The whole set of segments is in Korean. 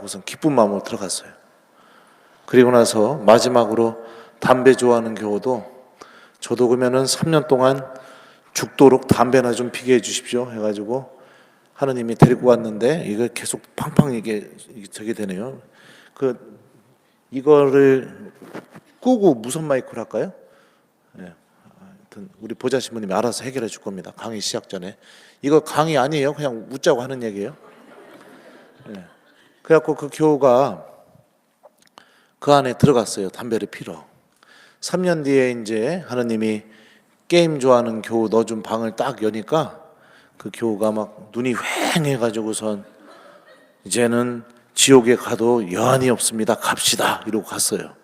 하고선 기쁜 마음으로 들어갔어요. 그리고 나서 마지막으로 담배 좋아하는 교우도 저도 그러면은 3년 동안 죽도록 담배나 좀 피게 해주십시오 해가지고 하느님이 데리고 왔는데 이거 계속 팡팡 이게 저게 되네요. 이거를 끄고 무선 마이크로 할까요? 네. 하여튼 우리 보좌 신부님이 알아서 해결해 줄 겁니다. 강의 시작 전에. 이거 강의 아니에요. 그냥 웃자고 하는 얘기예요. 네. 그래갖고 그 교우가 그 안에 들어갔어요. 담배를 피러. 3년 뒤에 이제 하느님이 게임 좋아하는 교우 넣어준 방을 딱 여니까 그 교우가 막 눈이 휑해가지고선 이제는 지옥에 가도 여한이 없습니다. 갑시다. 이러고 갔어요.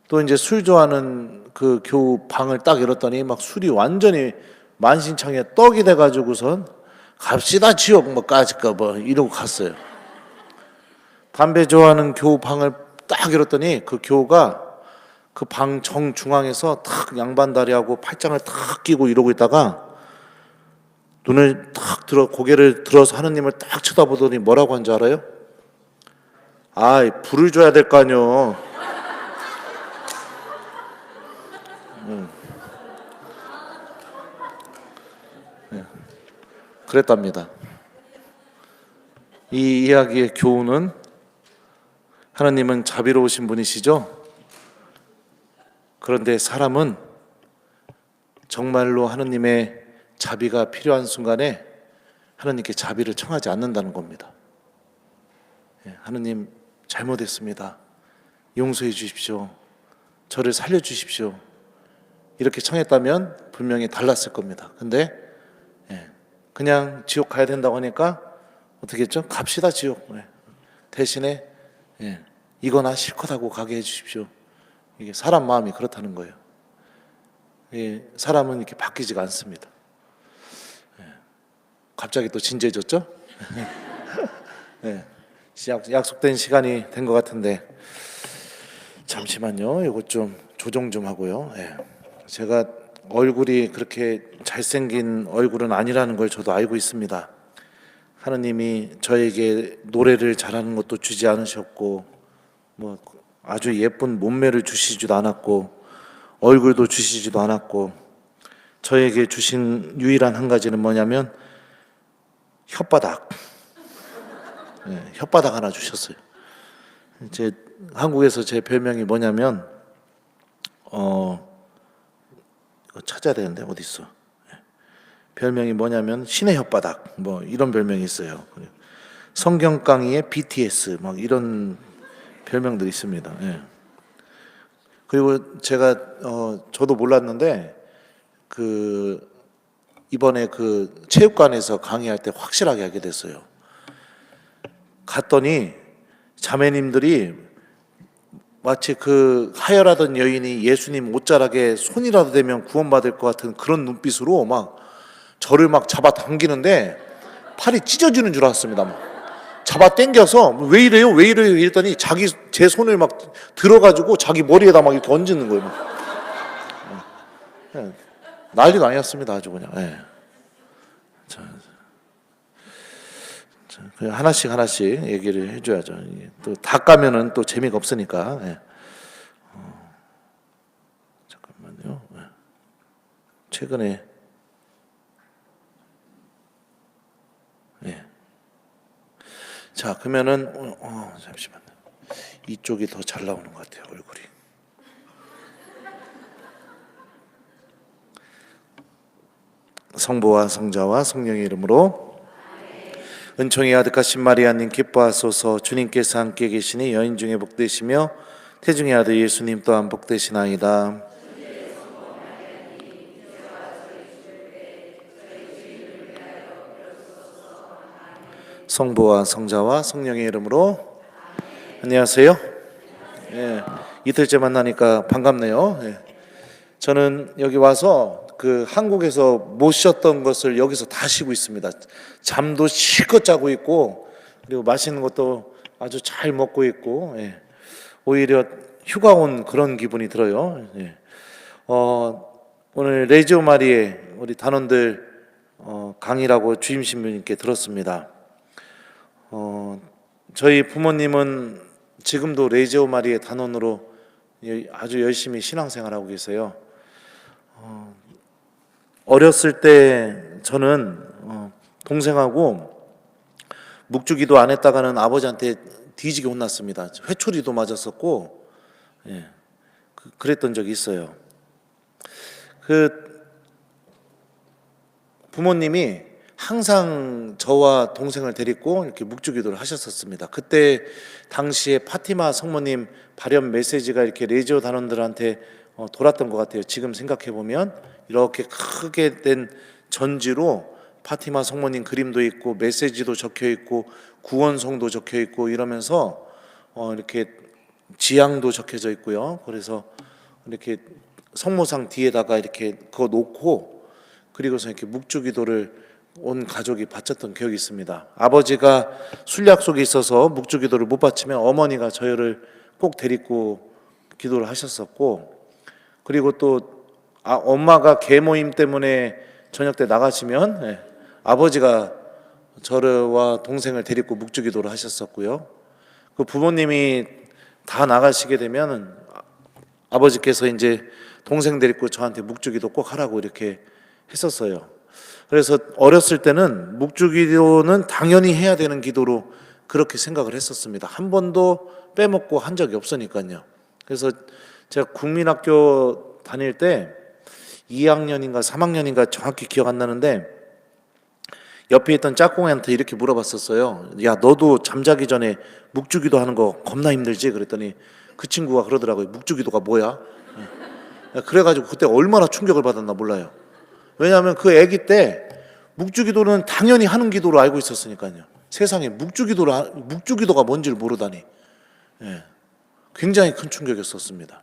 또 이제 술 좋아하는 그 교우 방을 딱 열었더니 막 술이 완전히 만신창이에 떡이 돼가지고선 갑시다 지옥 뭐 까짓까 뭐 이러고 갔어요. 담배 좋아하는 교우 방을 딱 열었더니 그 교우가 그 방 정중앙에서 탁 양반다리하고 팔짱을 탁 끼고 이러고 있다가 눈을 탁 들어 고개를 들어서 하느님을 딱 쳐다보더니 뭐라고 한 줄 알아요? 아이 불을 줘야 될 거 아니요. 그랬답니다. 이 이야기의 교훈은 하나님은 자비로우신 분이시죠? 그런데 사람은 정말로 하나님의 자비가 필요한 순간에 하나님께 자비를 청하지 않는다는 겁니다. 하나님 잘못했습니다. 용서해 주십시오. 저를 살려 주십시오. 이렇게 청했다면 분명히 달랐을 겁니다. 근데 그냥 지옥 가야 된다고 하니까 어떻게 했죠? 갑시다 지옥. 대신에 이거나 실컷 하고 가게 해주십시오. 이게 사람 마음이 그렇다는 거예요. 사람은 이렇게 바뀌지가 않습니다. 갑자기 또 진지해졌죠? 약속된 시간이 된 것 같은데 잠시만요. 이거 좀 조정 좀 하고요. 제가 얼굴이 그렇게 잘생긴 얼굴은 아니라는 걸 저도 알고 있습니다. 하느님이 저에게 노래를 잘하는 것도 주지 않으셨고 뭐 아주 예쁜 몸매를 주시지도 않았고 얼굴도 주시지도 않았고 저에게 주신 유일한 한 가지는 뭐냐면 혓바닥. 혓바닥 하나 주셨어요. 한국에서 제 별명이 뭐냐면 이거 찾아야 되는데 어디 있어? 별명이 뭐냐면 신의 혓바닥 뭐 이런 별명이 있어요. 성경 강의의 BTS 막 이런 별명들이 있습니다. 그리고 제가 저도 몰랐는데 이번에 체육관에서 강의할 때 확실하게 하게 됐어요. 갔더니 자매님들이 마치 하혈하던 여인이 예수님 옷자락에 손이라도 대면 구원받을 것 같은 그런 눈빛으로 막 저를 막 잡아 당기는데 팔이 찢어지는 줄 알았습니다. 막 잡아 당겨서 왜 이래요? 왜 이래요? 이랬더니 제 손을 막 들어가지고 자기 머리에다 막 이렇게 얹는 거예요. 난리도 아니었습니다. 아주 그냥. 하나씩 얘기를 해줘야죠. 또 다 까면은 또 재미가 없으니까. 잠깐만요. 최근에 자 그러면은 잠시만요. 이쪽이 더 잘 나오는 것 같아요. 얼굴이. 성부와 성자와 성령의 이름으로 은총이 아득하신 마리아님 기뻐하소서. 주님께서 함께 계시니 여인 중에 복되시며 태중의 아들 예수님 또한 복되시나이다. 성부와 성자와 성령의 이름으로. 안녕하세요. 이틀째 만나니까 반갑네요. 저는 여기 와서 한국에서 못 쉬었던 것을 여기서 다 쉬고 있습니다. 잠도 실컷 자고 있고 그리고 맛있는 것도 아주 잘 먹고 있고 오히려 휴가 온 그런 기분이 들어요. 오늘 레지오 마리에 우리 단원들 강의라고 주임 신부님께 들었습니다. 저희 부모님은 지금도 레지오 마리의 단원으로 아주 열심히 신앙생활하고 계세요. 어렸을 때 저는 동생하고 묵주기도 안 했다가는 아버지한테 뒤지게 혼났습니다. 회초리도 맞았었고, 예, 그랬던 적이 있어요. 부모님이 항상 저와 동생을 데리고 이렇게 묵주기도를 하셨었습니다. 그때 당시에 파티마 성모님 발현 메시지가 이렇게 레지오 단원들한테 돌았던 것 같아요. 지금 생각해 보면 이렇게 크게 된 전지로 파티마 성모님 그림도 있고 메시지도 적혀 있고 구원송도 적혀 있고 이러면서 이렇게 지향도 적혀져 있고요. 그래서 이렇게 성모상 뒤에다가 이렇게 그거 놓고 그리고서 이렇게 묵주기도를 온 가족이 바쳤던 기억이 있습니다. 아버지가 술 약속이 있어서 묵주기도를 못 바치면 어머니가 저희를 꼭 데리고 기도를 하셨었고, 그리고 또 엄마가 계모임 때문에 저녁 때 나가시면 아버지가 저와 동생을 데리고 묵주기도를 하셨었고요. 그 부모님이 다 나가시게 되면 아버지께서 이제 동생 데리고 저한테 묵주기도 꼭 하라고 이렇게 했었어요. 그래서 어렸을 때는 묵주기도는 당연히 해야 되는 기도로 그렇게 생각을 했었습니다. 한 번도 빼먹고 한 적이 없으니까요. 그래서 제가 국민학교 다닐 때 2학년인가 3학년인가 정확히 기억 안 나는데 옆에 있던 짝꿍한테 이렇게 물어봤었어요. 야, 너도 잠자기 전에 묵주기도 하는 거 겁나 힘들지? 그랬더니 그 친구가 그러더라고요. 묵주기도가 뭐야? 그래가지고 그때 얼마나 충격을 받았나 몰라요. 왜냐하면 그 아기 때 묵주기도는 당연히 하는 기도로 알고 있었으니까요. 세상에 묵주기도가 뭔지를 모르다니. 굉장히 큰 충격이었었습니다.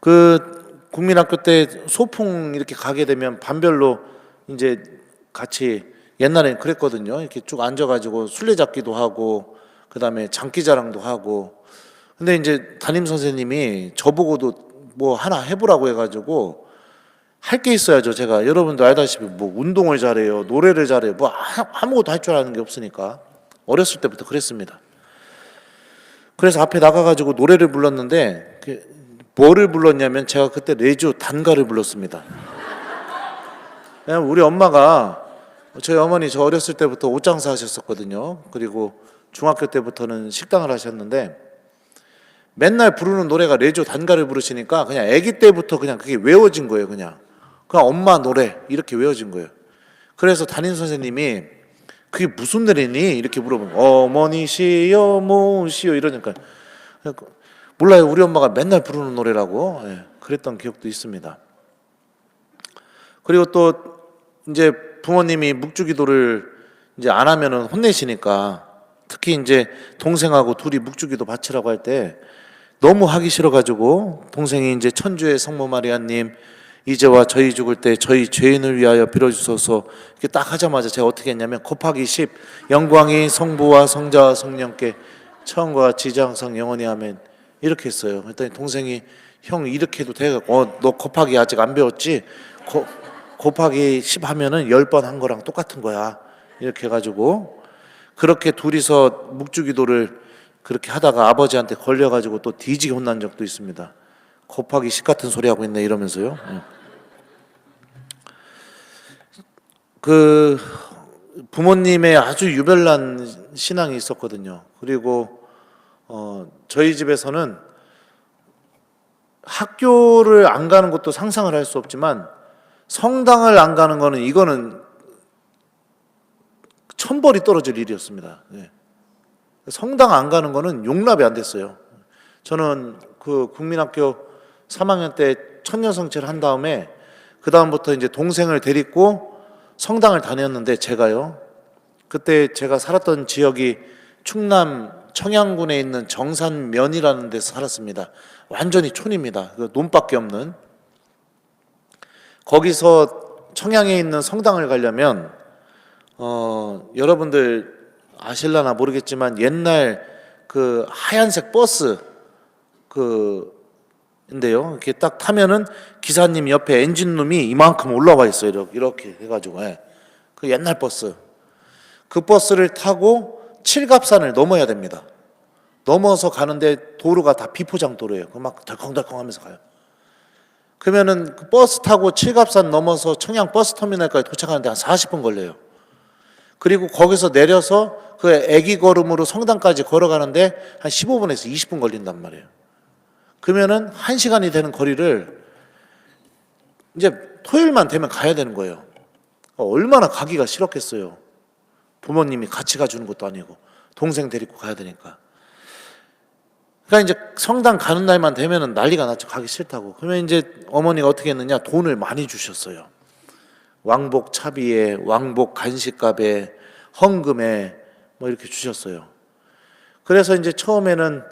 그 국민학교 때 소풍 이렇게 가게 되면 반별로 이제 같이 옛날엔 그랬거든요. 이렇게 쭉 앉아가지고 술래잡기도 하고 그다음에 장기자랑도 하고. 근데 이제 담임 선생님이 저보고도 뭐 하나 해보라고 해가지고 할 게 있어야죠. 제가 여러분도 알다시피 뭐 운동을 잘해요, 노래를 잘해요, 뭐 아무것도 할 줄 아는 게 없으니까 어렸을 때부터 그랬습니다. 그래서 앞에 나가가지고 노래를 불렀는데 뭐를 불렀냐면 제가 그때 레지오 단가를 불렀습니다. 우리 엄마가 저희 어머니 저 어렸을 때부터 옷장사 하셨었거든요. 그리고 중학교 때부터는 식당을 하셨는데 맨날 부르는 노래가 레지오 단가를 부르시니까 그냥 아기 때부터 그냥 그게 외워진 거예요. 그냥 엄마 노래 이렇게 외워진 거예요. 그래서 담임 선생님이 그게 무슨 노래니? 이렇게 물어보면 어머니시여 모시여 이러니까 몰라요. 우리 엄마가 맨날 부르는 노래라고 그랬던 기억도 있습니다. 그리고 또 이제 부모님이 묵주기도를 이제 안 하면은 혼내시니까 특히 이제 동생하고 둘이 묵주기도 바치라고 할 때 너무 하기 싫어가지고 동생이 이제 천주의 성모 마리아님 이제와 저희 죽을 때 저희 죄인을 위하여 빌어주소서 이렇게 딱 하자마자 제가 어떻게 했냐면 곱하기 10 영광이 성부와 성자와 성령께 처음과 같이 이제 항상 영원히 아멘 이렇게 했어요. 그랬더니 동생이 형 이렇게 해도 돼? 너 곱하기 아직 안 배웠지? 곱하기 10 하면은 10번 한 거랑 똑같은 거야. 이렇게 해가지고 그렇게 둘이서 묵주기도를 그렇게 하다가 아버지한테 걸려가지고 또 뒤지게 혼난 적도 있습니다. 곱하기 10 같은 소리 하고 있네 이러면서요. 그 부모님의 아주 유별난 신앙이 있었거든요. 그리고 저희 집에서는 학교를 안 가는 것도 상상을 할 수 없지만 성당을 안 가는 거는 이거는 천벌이 떨어질 일이었습니다. 성당 안 가는 거는 용납이 안 됐어요. 저는 그 국민학교 3학년 때 천녀성체를 한 다음에 그 다음부터 이제 동생을 데리고 성당을 다녔는데 제가요. 그때 제가 살았던 지역이 충남 청양군에 있는 정산면이라는 데서 살았습니다. 완전히 촌입니다. 그 논밖에 없는. 거기서 청양에 있는 성당을 가려면 여러분들 아실라나 모르겠지만 옛날 그 하얀색 버스 인데요. 이렇게 딱 타면은 기사님 옆에 엔진룸이 이만큼 올라와 있어요. 이렇게 해가지고 그 옛날 버스. 그 버스를 타고 칠갑산을 넘어야 됩니다. 넘어서 가는데 도로가 다 비포장 도로예요. 그 막 덜컹덜컹하면서 가요. 그러면은 그 버스 타고 칠갑산 넘어서 청양 버스터미널까지 도착하는데 한 40분 걸려요. 그리고 거기서 내려서 그 애기 걸음으로 성당까지 걸어가는데 한 15분에서 20분 걸린단 말이에요. 그러면은 1시간이 되는 거리를 이제 토요일만 되면 가야 되는 거예요. 얼마나 가기가 싫었겠어요. 부모님이 같이 가주는 것도 아니고 동생 데리고 가야 되니까. 그러니까 이제 성당 가는 날만 되면은 난리가 났죠. 가기 싫다고. 그러면 이제 어머니가 어떻게 했느냐? 돈을 많이 주셨어요. 왕복 차비에, 왕복 간식값에, 헌금에 뭐 이렇게 주셨어요. 그래서 이제 처음에는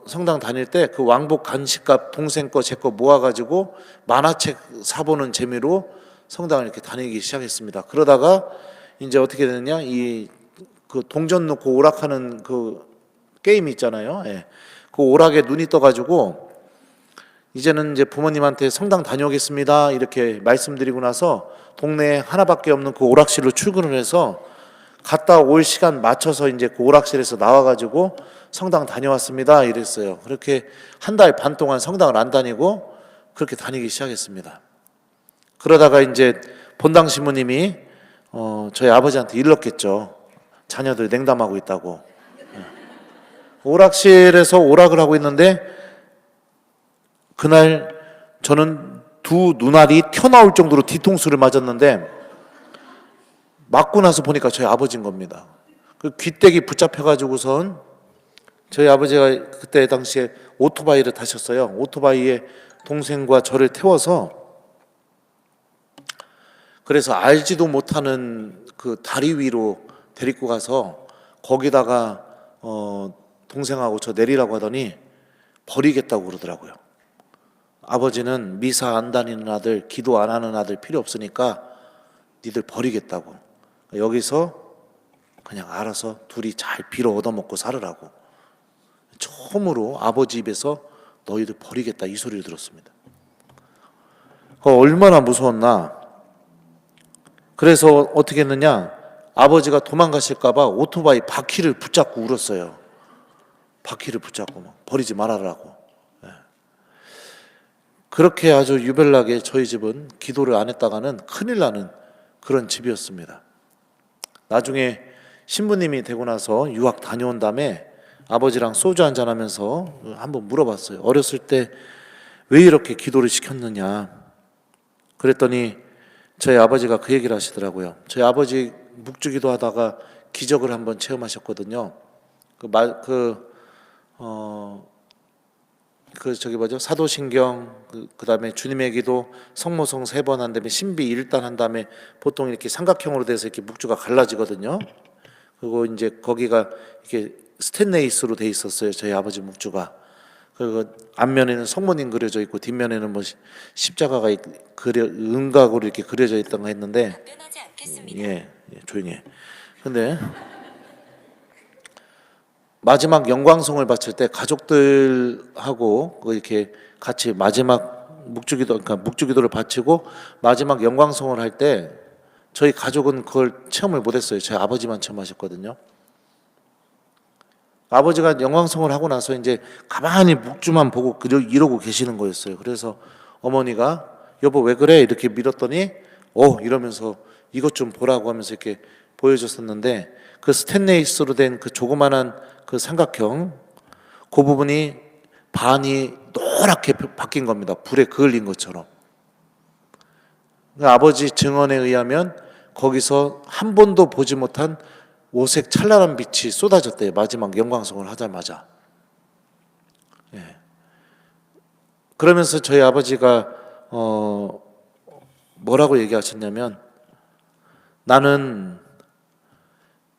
성당 다닐 때 그 왕복 간식값 동생 거 제 거 모아가지고 만화책 사보는 재미로 성당을 이렇게 다니기 시작했습니다. 그러다가 이제 어떻게 되느냐? 이 그 동전 넣고 오락하는 그 게임 있잖아요. 예. 그 오락에 눈이 떠가지고 이제는 이제 부모님한테 성당 다녀오겠습니다 이렇게 말씀드리고 나서 동네에 하나밖에 없는 그 오락실로 출근을 해서 갔다 올 시간 맞춰서 이제 그 오락실에서 나와가지고 성당 다녀왔습니다 이랬어요. 그렇게 한 달 반 동안 성당을 안 다니고 그렇게 다니기 시작했습니다. 그러다가 이제 본당 신부님이 저희 아버지한테 일렀겠죠. 자녀들 냉담하고 있다고. 오락실에서 오락을 하고 있는데 그날 저는 두 눈알이 튀어나올 정도로 뒤통수를 맞았는데 맞고 나서 보니까 저희 아버지인 겁니다. 그 귀때기 붙잡혀가지고선 저희 아버지가 그때 당시에 오토바이를 타셨어요. 오토바이에 동생과 저를 태워서 그래서 알지도 못하는 그 다리 위로 데리고 가서 거기다가 동생하고 저 내리라고 하더니 버리겠다고 그러더라고요. 아버지는 미사 안 다니는 아들, 기도 안 하는 아들 필요 없으니까 니들 버리겠다고. 여기서 그냥 알아서 둘이 잘 빌어 얻어먹고 살으라고. 처음으로 아버지 입에서 너희들 버리겠다 이 소리를 들었습니다. 얼마나 무서웠나. 그래서 어떻게 했느냐. 아버지가 도망가실까 봐 오토바이 바퀴를 붙잡고 울었어요. 바퀴를 붙잡고 막 버리지 말아라고. 그렇게 아주 유별나게 저희 집은 기도를 안 했다가는 큰일 나는 그런 집이었습니다. 나중에 신부님이 되고 나서 유학 다녀온 다음에 아버지랑 소주 한잔 하면서 한번 물어봤어요. 어렸을 때 왜 이렇게 기도를 시켰느냐. 그랬더니 저희 아버지가 그 얘기를 하시더라고요. 저희 아버지 묵주기도 하다가 기적을 한번 체험하셨거든요. 사도신경, 그다음에 주님의 기도, 성모성 3번 한 다음에 신비 1단 한 다음에 보통 이렇게 삼각형으로 돼서 이렇게 묵주가 갈라지거든요. 그리고 이제 거기가 이렇게 스테인레스로 돼 있었어요. 저희 아버지 묵주가. 그리고 앞면에는 성모님 그려져 있고 뒷면에는 뭐 십자가가 은각으로 이렇게 그려져 있던 거 했는데 조용히 해. 근데 마지막 영광송을 바칠 때 가족들하고 이렇게 같이 마지막 묵주기도를 바치고 마지막 영광송을 할 때 저희 가족은 그걸 체험을 못했어요. 저희 아버지만 체험하셨거든요. 아버지가 영광송을 하고 나서 이제 가만히 묵주만 보고 이러고 계시는 거였어요. 그래서 어머니가 여보 왜 그래 이렇게 밀었더니 이러면서 이것 좀 보라고 하면서 이렇게 보여줬었는데 그 스테인레스로 된 그 조그만한 그 삼각형 그 부분이 반이 노랗게 바뀐 겁니다. 불에 그을린 것처럼. 아버지 증언에 의하면 거기서 한 번도 보지 못한 오색 찬란한 빛이 쏟아졌대요. 마지막 영광송을 하자마자. 그러면서 저희 아버지가 뭐라고 얘기하셨냐면 나는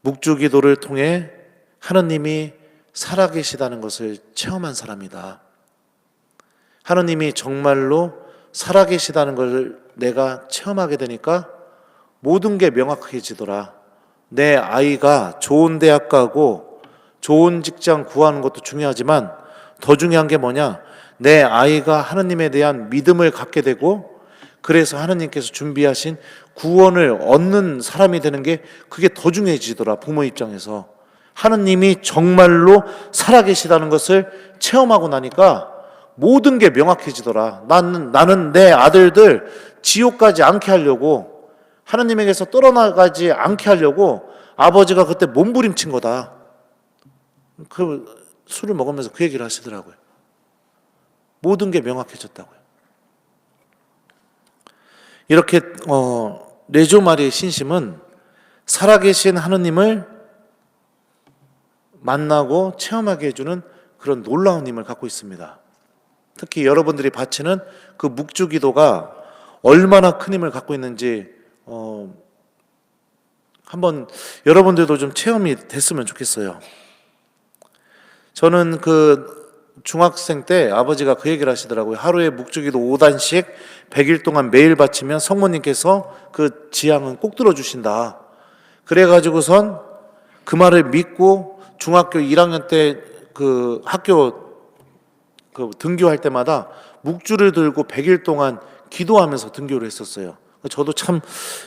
묵주기도를 통해 하느님이 살아계시다는 것을 체험한 사람이다. 하느님이 정말로 살아계시다는 것을 내가 체험하게 되니까 모든 게 명확해지더라. 내 아이가 좋은 대학 가고 좋은 직장 구하는 것도 중요하지만 더 중요한 게 뭐냐? 내 아이가 하느님에 대한 믿음을 갖게 되고 그래서 하느님께서 준비하신 구원을 얻는 사람이 되는 게 그게 더 중요해지더라. 부모 입장에서. 하느님이 정말로 살아계시다는 것을 체험하고 나니까 모든 게 명확해지더라. 나는 내 아들들 지옥 가지 않게 하려고, 하느님에게서 떨어나가지 않게 하려고 아버지가 그때 몸부림친 거다. 그 술을 먹으면서 그 얘기를 하시더라고요. 모든 게 명확해졌다고요. 이렇게 레조 마리의 신심은 살아계신 하느님을 만나고 체험하게 해주는 그런 놀라운 힘을 갖고 있습니다. 특히 여러분들이 바치는 그 묵주기도가 얼마나 큰 힘을 갖고 있는지 한번 여러분들도 좀 체험이 됐으면 좋겠어요. 저는 그 중학생 때 아버지가 그 얘기를 하시더라고요. 하루에 묵주기도 5단씩 100일 동안 매일 바치면 성모님께서 그 지향은 꼭 들어주신다. 그래가지고선 그 말을 믿고 중학교 1학년 때 그 학교 그 등교할 때마다 묵주를 들고 100일 동안 기도하면서 등교를 했었어요. 저도 참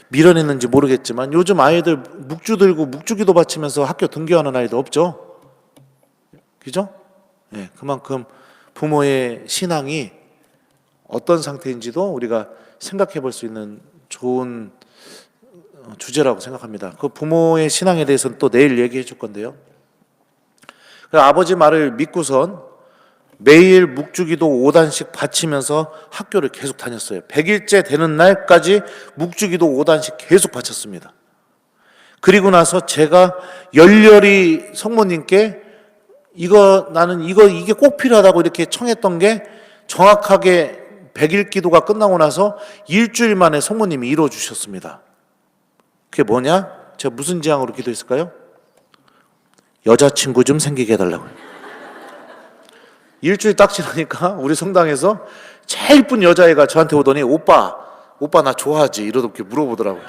미련했는지 모르겠지만 요즘 아이들 묵주 들고 묵주기도 바치면서 학교 등교하는 아이도 없죠. 그죠? 네, 그만큼 부모의 신앙이 어떤 상태인지도 우리가 생각해 볼 수 있는 좋은 주제라고 생각합니다. 그 부모의 신앙에 대해서는 또 내일 얘기해 줄 건데요. 아버지 말을 믿고선 매일 묵주기도 5단씩 바치면서 학교를 계속 다녔어요. 100일째 되는 날까지 묵주기도 5단씩 계속 바쳤습니다. 그리고 나서 제가 열렬히 성모님께 나는 이게 꼭 필요하다고 이렇게 청했던 게 정확하게 100일 기도가 끝나고 나서 일주일 만에 성모님이 이루어 주셨습니다. 그게 뭐냐? 제가 무슨 지향으로 기도했을까요? 여자친구 좀 생기게 해달라고요. 일주일 딱 지나니까 우리 성당에서 제일 이쁜 여자애가 저한테 오더니 오빠 나 좋아하지? 이렇게 물어보더라고요.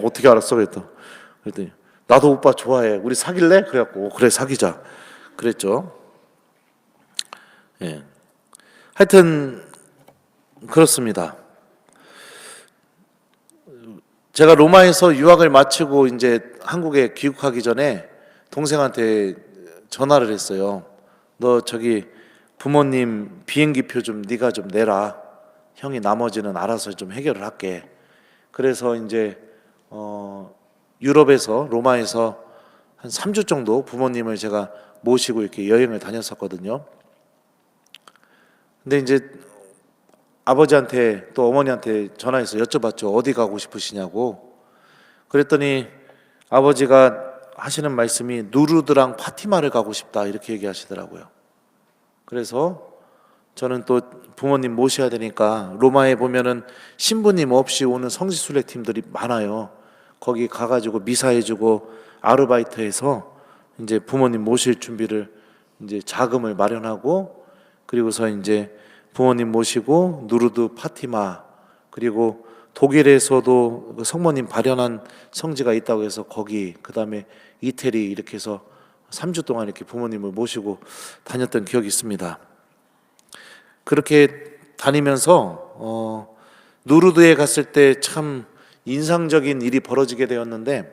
어떻게 알았어? 그랬더니 나도 오빠 좋아해. 우리 사귈래? 그래갖고 그래 사귀자. 그랬죠. 예. 하여튼 그렇습니다. 제가 로마에서 유학을 마치고 이제 한국에 귀국하기 전에 동생한테 전화를 했어요. 너 저기 부모님 비행기표 좀 네가 좀 내라. 형이 나머지는 알아서 좀 해결을 할게. 그래서 이제 유럽에서 로마에서 한 3주 정도 부모님을 제가 모시고 이렇게 여행을 다녔었거든요. 근데 이제 아버지한테 또 어머니한테 전화해서 여쭤봤죠. 어디 가고 싶으시냐고. 그랬더니 아버지가 하시는 말씀이 누르드랑 파티마를 가고 싶다 이렇게 얘기하시더라고요. 그래서 저는 또 부모님 모셔야 되니까 로마에 보면은 신부님 없이 오는 성지순례 팀들이 많아요. 거기 가가지고 미사해주고 아르바이트해서 이제 부모님 모실 준비를 이제 자금을 마련하고 그리고서 이제 부모님 모시고 누르드 파티마 그리고 독일에서도 성모님 발현한 성지가 있다고 해서 거기 그다음에 이태리 이렇게 해서 3주 동안 이렇게 부모님을 모시고 다녔던 기억이 있습니다. 그렇게 다니면서 누르드에 갔을 때 참 인상적인 일이 벌어지게 되었는데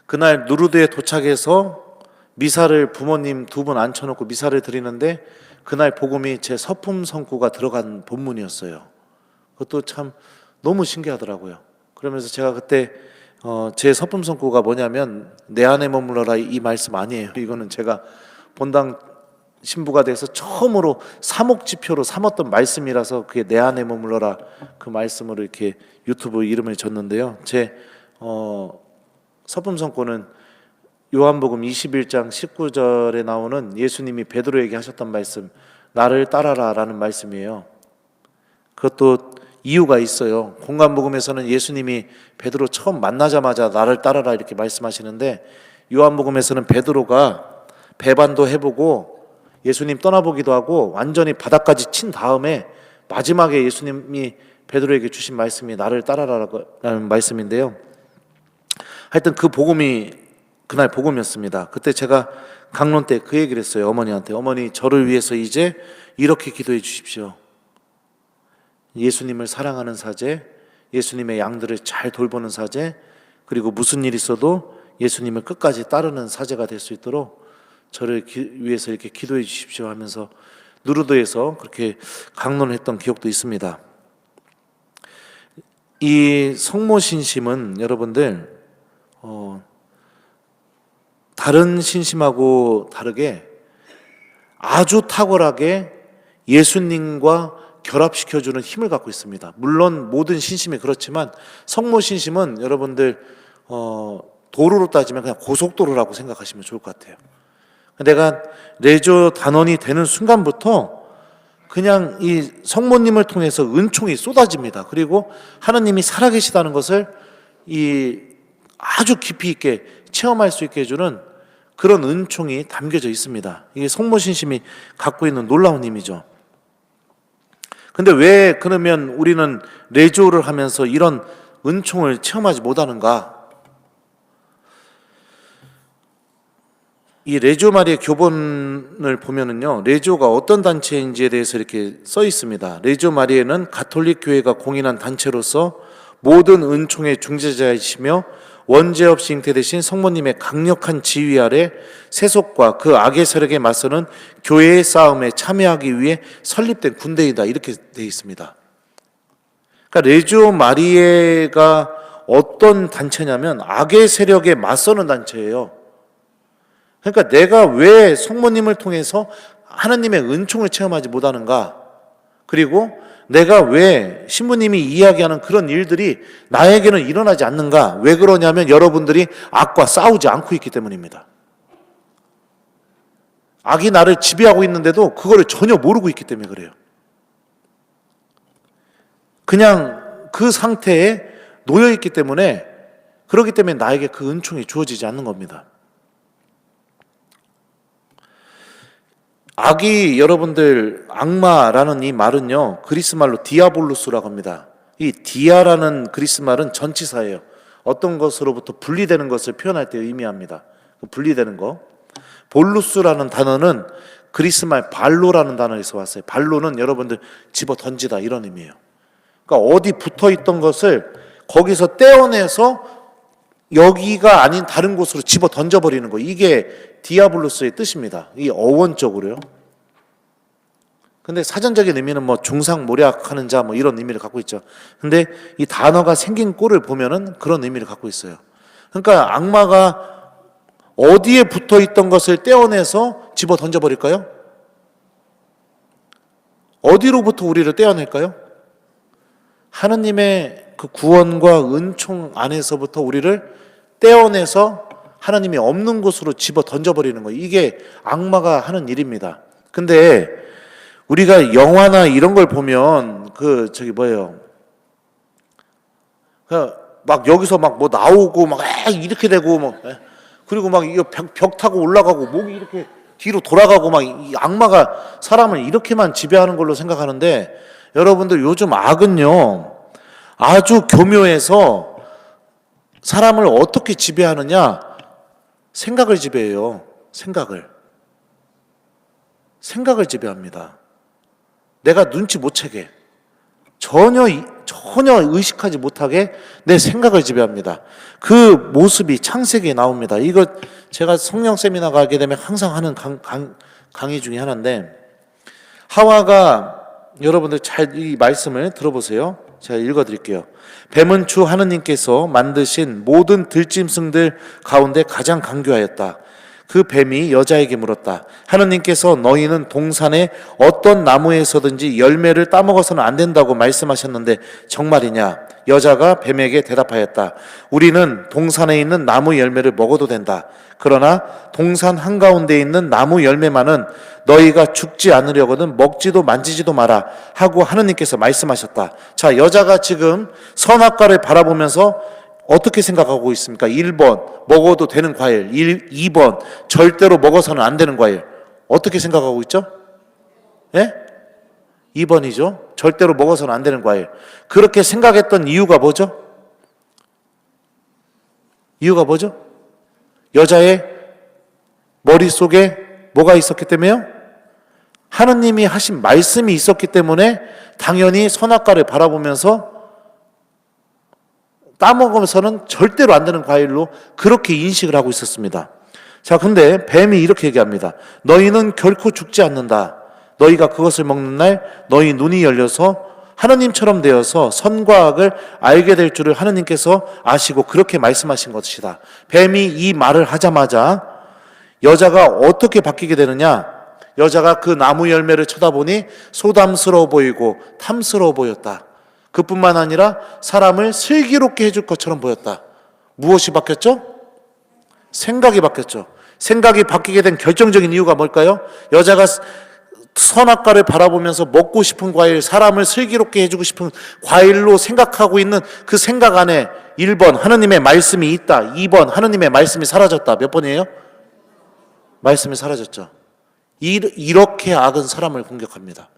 그날 누르드에 도착해서 미사를 부모님 2분 앉혀놓고 미사를 드리는데 그날 복음이 제 서품 성구가 들어간 본문이었어요. 그것도 참 너무 신기하더라고요. 그러면서 제가 그때 제 서품 성구가 뭐냐면 내 안에 머물러라 이 말씀 아니에요. 이거는 제가 본당 신부가 돼서 처음으로 사목지표로 삼았던 말씀이라서 그게 내 안에 머물러라 그 말씀으로 이렇게 유튜브 이름을 줬는데요. 제 서품 성구는 요한복음 21장 19절에 나오는 예수님이 베드로에게 하셨던 말씀 나를 따라라 라는 말씀이에요. 그것도 이유가 있어요. 공간복음에서는 예수님이 베드로 처음 만나자마자 나를 따라라 이렇게 말씀하시는데 요한복음에서는 베드로가 배반도 해보고 예수님 떠나보기도 하고 완전히 바닥까지 친 다음에 마지막에 예수님이 베드로에게 주신 말씀이 나를 따라라라는 말씀인데요. 하여튼 그 복음이 그날 복음이었습니다. 그때 제가 강론 때 그 얘기를 했어요. 어머니한테. 어머니 저를 위해서 이제 이렇게 기도해 주십시오. 예수님을 사랑하는 사제, 예수님의 양들을 잘 돌보는 사제, 그리고 무슨 일이 있어도 예수님을 끝까지 따르는 사제가 될 수 있도록 저를 위해서 이렇게 기도해 주십시오 하면서 누르도에서 그렇게 강론했던 기억도 있습니다. 이 성모신심은 여러분들 다른 신심하고 다르게 아주 탁월하게 예수님과 결합시켜주는 힘을 갖고 있습니다. 물론 모든 신심이 그렇지만 성모신심은 여러분들 도로로 따지면 그냥 고속도로라고 생각하시면 좋을 것 같아요. 내가 레조 단원이 되는 순간부터 그냥 이 성모님을 통해서 은총이 쏟아집니다. 그리고 하나님이 살아계시다는 것을 아주 깊이 있게 체험할 수 있게 해주는 그런 은총이 담겨져 있습니다. 이게 성모신심이 갖고 있는 놀라운 힘이죠. 근데 왜 그러면 우리는 레조를 하면서 이런 은총을 체험하지 못하는가? 이 레조 마리의 교본을 보면은요, 레조가 어떤 단체인지에 대해서 이렇게 써 있습니다. 레조 마리에는 가톨릭 교회가 공인한 단체로서 모든 은총의 중재자이시며 원죄 없이 잉태되신 성모님의 강력한 지휘 아래 세속과 그 악의 세력에 맞서는 교회의 싸움에 참여하기 위해 설립된 군대이다, 이렇게 되어 있습니다. 그러니까 레조 마리에가 어떤 단체냐면 악의 세력에 맞서는 단체예요. 그러니까 내가 왜 성모님을 통해서 하나님의 은총을 체험하지 못하는가? 그리고 내가 왜 신부님이 이야기하는 그런 일들이 나에게는 일어나지 않는가? 왜 그러냐면 여러분들이 악과 싸우지 않고 있기 때문입니다. 악이 나를 지배하고 있는데도 그거를 전혀 모르고 있기 때문에 그래요. 그냥 그 상태에 놓여 있기 때문에, 그렇기 때문에 나에게 그 은총이 주어지지 않는 겁니다. 악이, 여러분들, 악마라는 이 말은요, 그리스 말로 디아볼루스라고 합니다. 이 디아라는 그리스 말은 전치사예요. 어떤 것으로부터 분리되는 것을 표현할 때 의미합니다. 분리되는 거. 볼루스라는 단어는 그리스 말 발로라는 단어에서 왔어요. 발로는 여러분들 집어 던지다, 이런 의미예요. 그러니까 어디 붙어 있던 것을 거기서 떼어내서 여기가 아닌 다른 곳으로 집어 던져버리는 거, 이게 디아블로스의 뜻입니다. 이 어원적으로요. 근데 사전적인 의미는 뭐 중상모략하는 자, 뭐 이런 의미를 갖고 있죠. 근데 이 단어가 생긴 꼴을 보면은 그런 의미를 갖고 있어요. 그러니까 악마가 어디에 붙어 있던 것을 떼어내서 집어 던져버릴까요? 어디로부터 우리를 떼어낼까요? 하나님의 그 구원과 은총 안에서부터 우리를 떼어내서 하나님이 없는 곳으로 집어 던져버리는 거예요. 이게 악마가 하는 일입니다. 근데 우리가 영화나 이런 걸 보면 막 여기서 막 뭐 나오고 막 이렇게 되고 뭐, 그리고 막 이거 벽 타고 올라가고 목이 이렇게 뒤로 돌아가고 막, 이 악마가 사람을 이렇게만 지배하는 걸로 생각하는데, 여러분들 요즘 악은요 아주 교묘해서 사람을 어떻게 지배하느냐, 생각을 지배해요. 생각을 지배합니다. 내가 눈치 못 채게, 전혀 의식하지 못하게 내 생각을 지배합니다. 그 모습이 창세기에 나옵니다. 이거 제가 성령 세미나 가게 되면 항상 하는 강의 중에 하나인데, 하와가, 여러분들 잘 이 말씀을 들어보세요. 제가 읽어드릴게요. 뱀은 주 하느님께서 만드신 모든 들짐승들 가운데 가장 강교하였다. 그 뱀이 여자에게 물었다. 하느님께서 너희는 동산의 어떤 나무에서든지 열매를 따먹어서는 안 된다고 말씀하셨는데 정말이냐? 여자가 뱀에게 대답하였다. 우리는 동산에 있는 나무 열매를 먹어도 된다. 그러나 동산 한가운데 있는 나무 열매만은 너희가 죽지 않으려거든 먹지도 만지지도 마라 하고 하느님께서 말씀하셨다. 자, 여자가 지금 선악과를 바라보면서 어떻게 생각하고 있습니까? 1번 먹어도 되는 과일, 2번 절대로 먹어서는 안 되는 과일. 어떻게 생각하고 있죠? 예? 2번이죠. 절대로 먹어서는 안 되는 과일. 그렇게 생각했던 이유가 뭐죠? 여자의 머릿속에 뭐가 있었기 때문에요? 하느님이 하신 말씀이 있었기 때문에 당연히 선악과를 바라보면서 따먹으면서는 절대로 안 되는 과일로 그렇게 인식을 하고 있었습니다. 자, 근데 뱀이 이렇게 얘기합니다. 너희는 결코 죽지 않는다. 너희가 그것을 먹는 날 너희 눈이 열려서 하느님처럼 되어서 선과 악을 알게 될 줄을 하느님께서 아시고 그렇게 말씀하신 것이다. 뱀이 이 말을 하자마자 여자가 어떻게 바뀌게 되느냐? 여자가 그 나무 열매를 쳐다보니 소담스러워 보이고 탐스러워 보였다. 그뿐만 아니라 사람을 슬기롭게 해줄 것처럼 보였다. 무엇이 바뀌었죠? 생각이 바뀌었죠. 생각이 바뀌게 된 결정적인 이유가 뭘까요? 여자가 선악과를 바라보면서 먹고 싶은 과일, 사람을 슬기롭게 해주고 싶은 과일로 생각하고 있는 그 생각 안에 1번 하느님의 말씀이 있다, 2번 하느님의 말씀이 사라졌다. 몇 번이에요? 말씀이 사라졌죠. 이렇게 악은 사람을 공격합니다.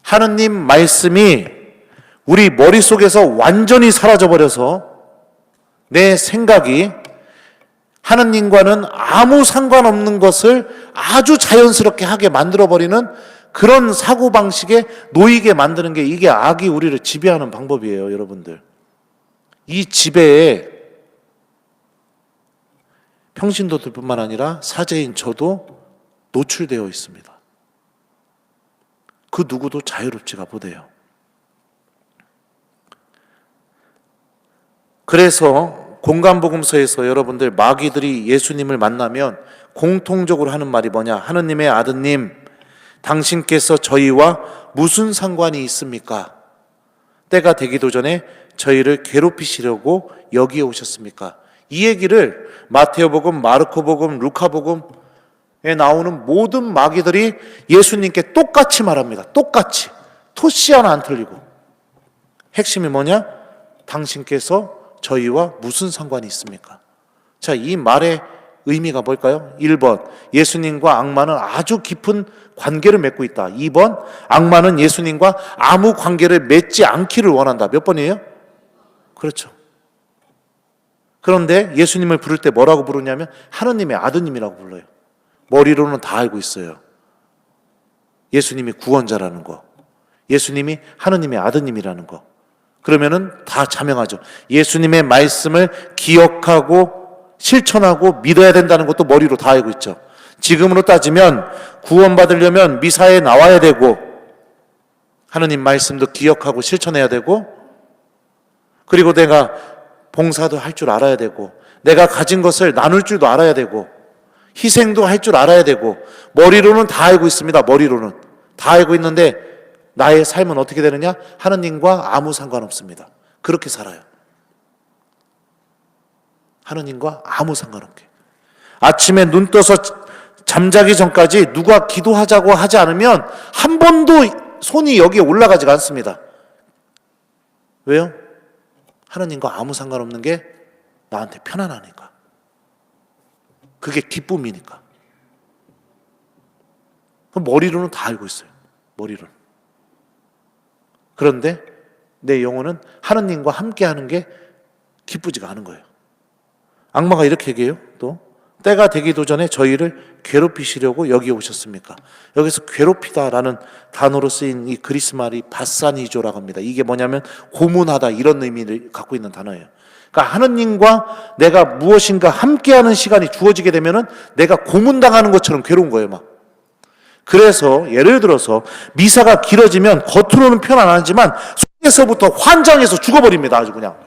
하느님 말씀이 우리 머릿속에서 완전히 사라져버려서 내 생각이 하느님과는 아무 상관없는 것을 아주 자연스럽게 하게 만들어버리는 그런 사고방식에 놓이게 만드는 게 이게 악이 우리를 지배하는 방법이에요, 여러분들. 이 지배에 평신도들뿐만 아니라 사제인 저도 노출되어 있습니다. 그 누구도 자유롭지가 못해요. 그래서 공간복음서에서 여러분들 마귀들이 예수님을 만나면 공통적으로 하는 말이 뭐냐? 하느님의 아드님, 당신께서 저희와 무슨 상관이 있습니까? 때가 되기도 전에 저희를 괴롭히시려고 여기에 오셨습니까? 이 얘기를 마태오복음, 마르코복음, 루카복음에 나오는 모든 마귀들이 예수님께 똑같이 말합니다. 똑같이. 토씨 하나 안 틀리고. 핵심이 뭐냐? 당신께서 저희와 무슨 상관이 있습니까? 자, 이 말의 의미가 뭘까요? 1번, 예수님과 악마는 아주 깊은 관계를 맺고 있다. 2번, 악마는 예수님과 아무 관계를 맺지 않기를 원한다. 몇 번이에요? 그렇죠. 그런데 예수님을 부를 때 뭐라고 부르냐면 하느님의 아드님이라고 불러요. 머리로는 다 알고 있어요. 예수님이 구원자라는 거, 예수님이 하느님의 아드님이라는 거. 그러면은 다 자명하죠. 예수님의 말씀을 기억하고 실천하고 믿어야 된다는 것도 머리로 다 알고 있죠. 지금으로 따지면 구원받으려면 미사에 나와야 되고 하느님 말씀도 기억하고 실천해야 되고, 그리고 내가 봉사도 할 줄 알아야 되고, 내가 가진 것을 나눌 줄도 알아야 되고, 희생도 할 줄 알아야 되고, 머리로는 다 알고 있습니다. 머리로는 다 알고 있는데 나의 삶은 어떻게 되느냐? 하느님과 아무 상관없습니다. 그렇게 살아요. 하느님과 아무 상관없게. 아침에 눈 떠서 잠자기 전까지 누가 기도하자고 하지 않으면 한 번도 손이 여기에 올라가지가 않습니다. 왜요? 하느님과 아무 상관없는 게 나한테 편안하니까. 그게 기쁨이니까. 머리로는 다 알고 있어요. 머리로는. 그런데 내 영혼은 하느님과 함께하는 게 기쁘지가 않은 거예요. 악마가 이렇게 얘기해요. 또 때가 되기도 전에 저희를 괴롭히시려고 여기에 오셨습니까? 여기서 괴롭히다라는 단어로 쓰인 이 그리스 말이 바사니조라고 합니다. 이게 뭐냐면 고문하다, 이런 의미를 갖고 있는 단어예요. 그러니까 하느님과 내가 무엇인가 함께하는 시간이 주어지게 되면은 내가 고문당하는 것처럼 괴로운 거예요, 막. 그래서 예를 들어서 미사가 길어지면 겉으로는 편안하지만 속에서부터 환장해서 죽어버립니다. 아주 그냥.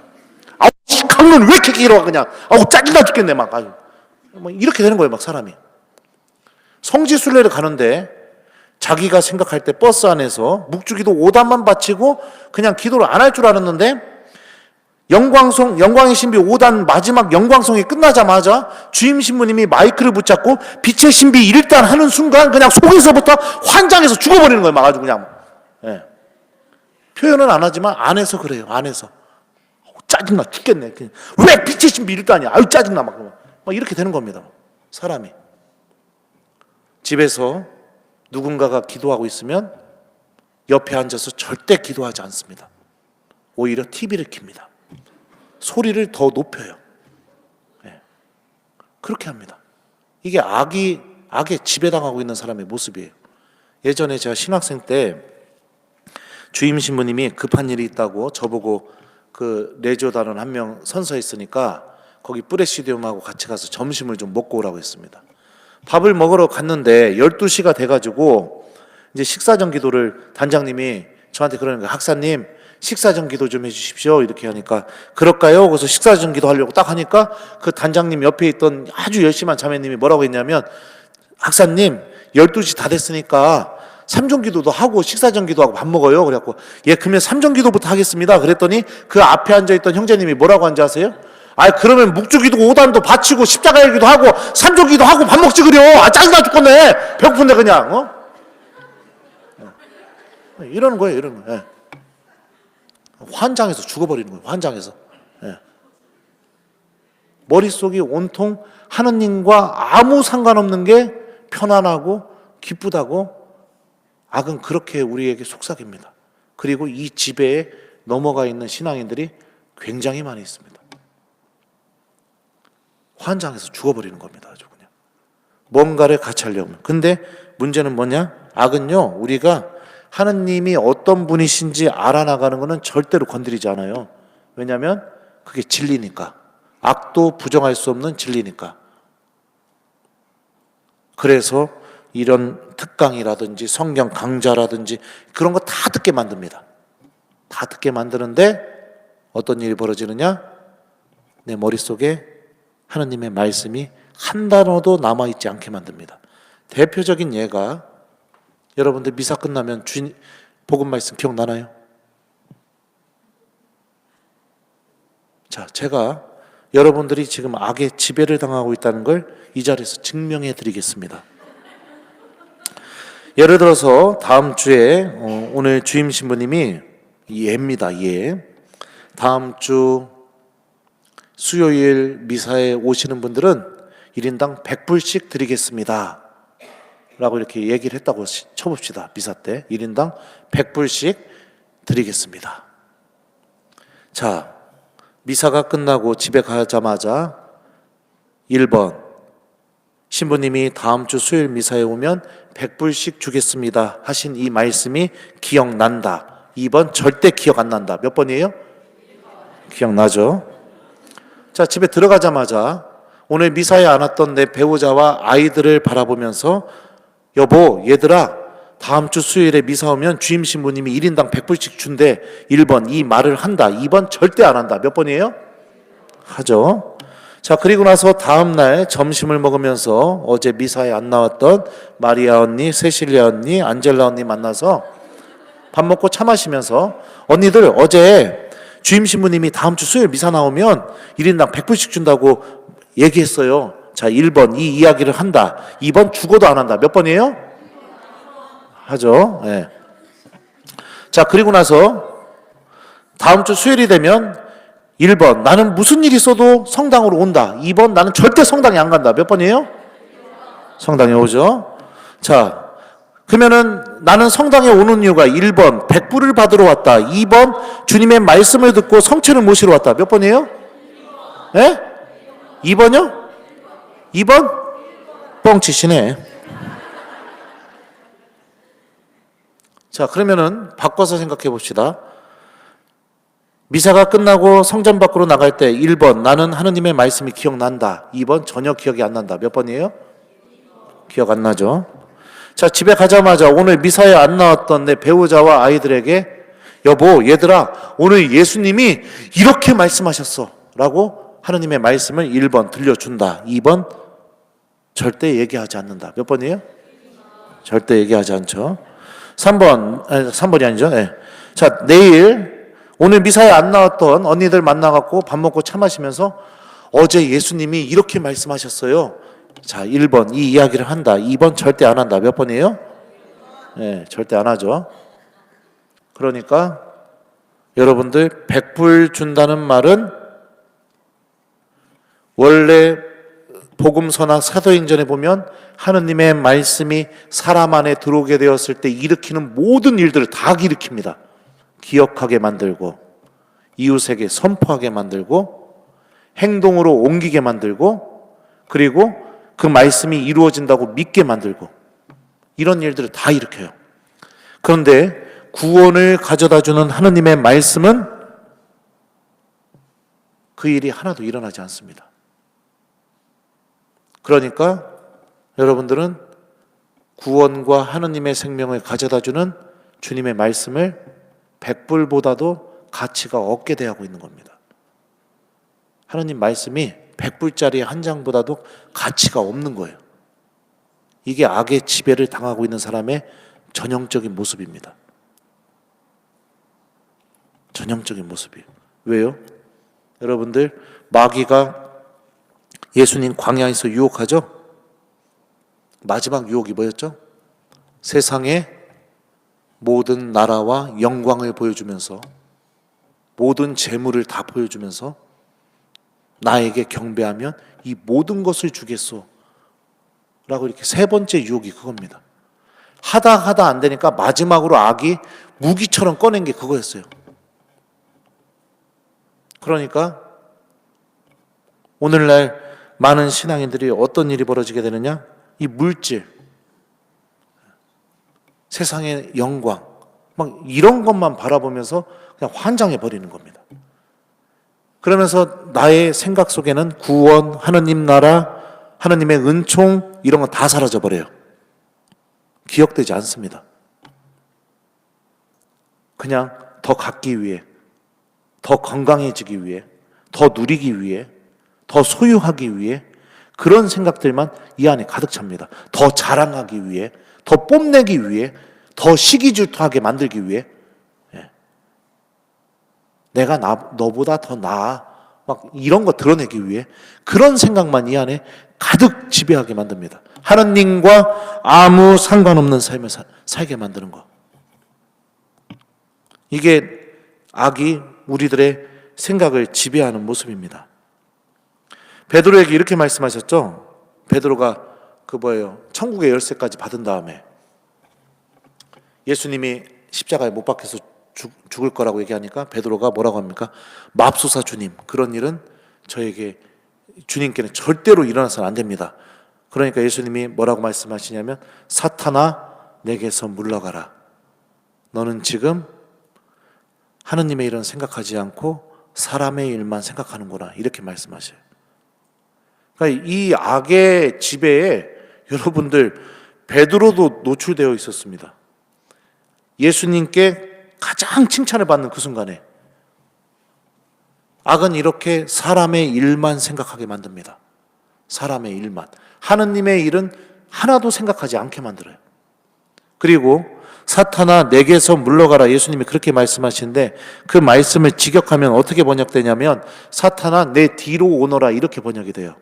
아우, 강론 왜 이렇게 길어? 그냥. 아우, 짜증나 죽겠네. 막 아주. 뭐 이렇게 되는 거예요, 막 사람이. 성지순례를 가는데 자기가 생각할 때 버스 안에서 묵주기도 5단만 바치고 그냥 기도를 안 할 줄 알았는데, 영광의 신비 5단 마지막 영광송이 끝나자마자 주임 신부님이 마이크를 붙잡고 빛의 신비 1단 하는 순간 그냥 속에서부터 환장해서 죽어버리는 거예요. 막 아주 그냥. 예. 표현은 안 하지만 안에서 그래요. 안에서. 짜증나 죽겠네. 왜 빛의 신비 1단이야? 아유, 짜증나. 막 이렇게 되는 겁니다. 사람이. 집에서 누군가가 기도하고 있으면 옆에 앉아서 절대 기도하지 않습니다. 오히려 TV를 켭니다. 소리를 더 높여요. 네. 그렇게 합니다. 이게 악에 지배당하고 있는 사람의 모습이에요. 예전에 제가 신학생 때 주임 신부님이 급한 일이 있다고 저보고 그 레조다는 한 명 선서했으니까 거기 프레시디움하고 같이 가서 점심을 좀 먹고 오라고 했습니다. 밥을 먹으러 갔는데 12시가 돼가지고 이제 식사전 기도를 단장님이 저한테 그러는 거예요. 학사님 식사전 기도 좀 해주십시오. 이렇게 하니까 그럴까요? 그래서 식사전 기도 하려고 딱 하니까 그 단장님 옆에 있던 아주 열심한 자매님이 뭐라고 했냐면 학사님 12시 다 됐으니까 삼종 기도도 하고 식사전 기도하고 밥 먹어요. 그래갖고 예 그러면 삼종 기도부터 하겠습니다. 그랬더니 그 앞에 앉아있던 형제님이 뭐라고 한지 아세요? 아 그러면 묵주기도 5단도 바치고 십자가 열기도 하고 삼종 기도 하고 밥 먹지 그려. 아 짜증나 죽겠네. 배고픈데 그냥 이러는 거예요. 이러는 거예요. 환장해서 죽어버리는 거예요. 환장해서. 머릿속이 온통 하느님과 아무 상관없는 게 편안하고 기쁘다고 악은 그렇게 우리에게 속삭입니다. 그리고 이 지배에 넘어가 있는 신앙인들이 굉장히 많이 있습니다. 환장해서 죽어버리는 겁니다. 아주 그냥 뭔가를 같이 하려면. 근데 문제는 뭐냐? 악은요 우리가 하느님이 어떤 분이신지 알아나가는 것은 절대로 건드리지 않아요. 왜냐하면 그게 진리니까. 악도 부정할 수 없는 진리니까. 그래서 이런 특강이라든지 성경 강좌라든지 그런 거 다 듣게 만듭니다. 다 듣게 만드는데 어떤 일이 벌어지느냐? 내 머릿속에 하느님의 말씀이 한 단어도 남아있지 않게 만듭니다. 대표적인 예가 여러분들 미사 끝나면 주인 복음 말씀 기억나나요? 자, 제가 여러분들이 지금 악의 지배를 당하고 있다는 걸 이 자리에서 증명해 드리겠습니다. 예를 들어서 다음 주에 오늘 주임 신부님이 예입니다. 예. 다음 주 수요일 미사에 오시는 분들은 1인당 100불씩 드리겠습니다. 라고 이렇게 얘기를 했다고 쳐봅시다. 미사 때 1인당 100불씩 드리겠습니다. 자, 미사가 끝나고 집에 가자마자 1번 신부님이 다음 주 수요일 미사에 오면 100불씩 주겠습니다 하신 이 말씀이 기억난다. 2번 절대 기억 안 난다. 몇 번이에요? 기억나죠? 자, 집에 들어가자마자 오늘 미사에 안 왔던 내 배우자와 아이들을 바라보면서 여보, 얘들아, 다음 주 수요일에 미사 오면 주임 신부님이 1인당 100불씩 준대. 1번 이 말을 한다. 2번 절대 안 한다. 몇 번이에요? 하죠. 자, 그리고 나서 다음 날 점심을 먹으면서 어제 미사에 안 나왔던 마리아 언니, 세실리아 언니, 안젤라 언니 만나서 밥 먹고 차 마시면서 언니들 어제 주임 신부님이 다음 주 수요일 미사 나오면 1인당 100불씩 준다고 얘기했어요. 자, 1번 이 이야기를 한다. 2번 죽어도 안 한다. 몇 번이에요? 하죠. 네. 자, 그리고 나서 다음 주 수요일이 되면 1번 나는 무슨 일이 있어도 성당으로 온다. 2번 나는 절대 성당에 안 간다. 몇 번이에요? 성당에 오죠. 자, 그러면은 나는 성당에 오는 이유가 1번 100불을 받으러 왔다. 2번 주님의 말씀을 듣고 성체를 모시러 왔다. 몇 번이에요? 예? 2번이요? 2번? 뻥치시네. 자, 그러면은 바꿔서 생각해 봅시다. 미사가 끝나고 성전 밖으로 나갈 때 1번 나는 하느님의 말씀이 기억난다. 2번 전혀 기억이 안 난다. 몇 번이에요? 기억 안 나죠. 자, 집에 가자마자 오늘 미사에 안 나왔던 내 배우자와 아이들에게 여보, 얘들아, 오늘 예수님이 이렇게 말씀하셨어 라고 하느님의 말씀을 1번 들려준다. 2번 절대 얘기하지 않는다. 몇 번이에요? 절대 얘기하지 않죠. 3번이 아니죠. 네. 자, 내일 오늘 미사에 안 나왔던 언니들 만나갖고 밥 먹고 차 마시면서 어제 예수님이 이렇게 말씀하셨어요. 자, 1번 이 이야기를 한다. 2번 절대 안 한다. 몇 번이에요? 네, 절대 안 하죠. 그러니까 여러분들 100불 준다는 말은 원래 복음서나 사도행전에 보면 하느님의 말씀이 사람 안에 들어오게 되었을 때 일으키는 모든 일들을 다 일으킵니다. 기억하게 만들고 이웃에게 선포하게 만들고 행동으로 옮기게 만들고 그리고 그 말씀이 이루어진다고 믿게 만들고 이런 일들을 다 일으켜요. 그런데 구원을 가져다주는 하느님의 말씀은 그 일이 하나도 일어나지 않습니다. 그러니까 여러분들은 구원과 하느님의 생명을 가져다주는 주님의 말씀을 100불보다도 가치가 없게 대하고 있는 겁니다. 하느님 말씀이 100불짜리 한 장보다도 가치가 없는 거예요. 이게 악의 지배를 당하고 있는 사람의 전형적인 모습입니다. 전형적인 모습이에요. 왜요? 여러분들, 마귀가 예수님 광야에서 유혹하죠? 마지막 유혹이 뭐였죠? 세상의 모든 나라와 영광을 보여주면서, 모든 재물을 다 보여주면서 나에게 경배하면 이 모든 것을 주겠소 라고, 이렇게 세 번째 유혹이 그겁니다. 하다 안 되니까 마지막으로 악이 무기처럼 꺼낸 게 그거였어요. 그러니까 오늘날 많은 신앙인들이 어떤 일이 벌어지게 되느냐? 이 물질, 세상의 영광, 막 이런 것만 바라보면서 그냥 환장해 버리는 겁니다. 그러면서 나의 생각 속에는 구원, 하느님 나라, 하느님의 은총, 이런 건 다 사라져 버려요. 기억되지 않습니다. 그냥 더 갖기 위해, 더 건강해지기 위해, 더 누리기 위해, 더 소유하기 위해, 그런 생각들만 이 안에 가득 찹니다. 더 자랑하기 위해, 더 뽐내기 위해, 더 시기질투하게 만들기 위해, 내가 너보다 더 나아, 막 이런 거 드러내기 위해 그런 생각만 이 안에 가득 지배하게 만듭니다. 하느님과 아무 상관없는 삶을 살게 만드는 거. 이게 악이 우리들의 생각을 지배하는 모습입니다. 베드로에게 이렇게 말씀하셨죠. 베드로가 천국의 열쇠까지 받은 다음에 예수님이 십자가에 못 박혀서 죽을 거라고 얘기하니까 베드로가 뭐라고 합니까? 맙소사 주님, 그런 일은 저에게, 주님께는 절대로 일어나서는 안 됩니다. 그러니까 예수님이 뭐라고 말씀하시냐면, 사탄아 내게서 물러가라. 너는 지금 하느님의 일은 생각하지 않고 사람의 일만 생각하는구나, 이렇게 말씀하셔요. 그러니까 이 악의 지배에 여러분들, 베드로도 노출되어 있었습니다. 예수님께 가장 칭찬을 받는 그 순간에 악은 이렇게 사람의 일만 생각하게 만듭니다. 사람의 일만. 하느님의 일은 하나도 생각하지 않게 만들어요. 그리고 사탄아 내게서 물러가라, 예수님이 그렇게 말씀하시는데, 그 말씀을 직역하면 어떻게 번역되냐면, 사탄아 내 뒤로 오너라, 이렇게 번역이 돼요.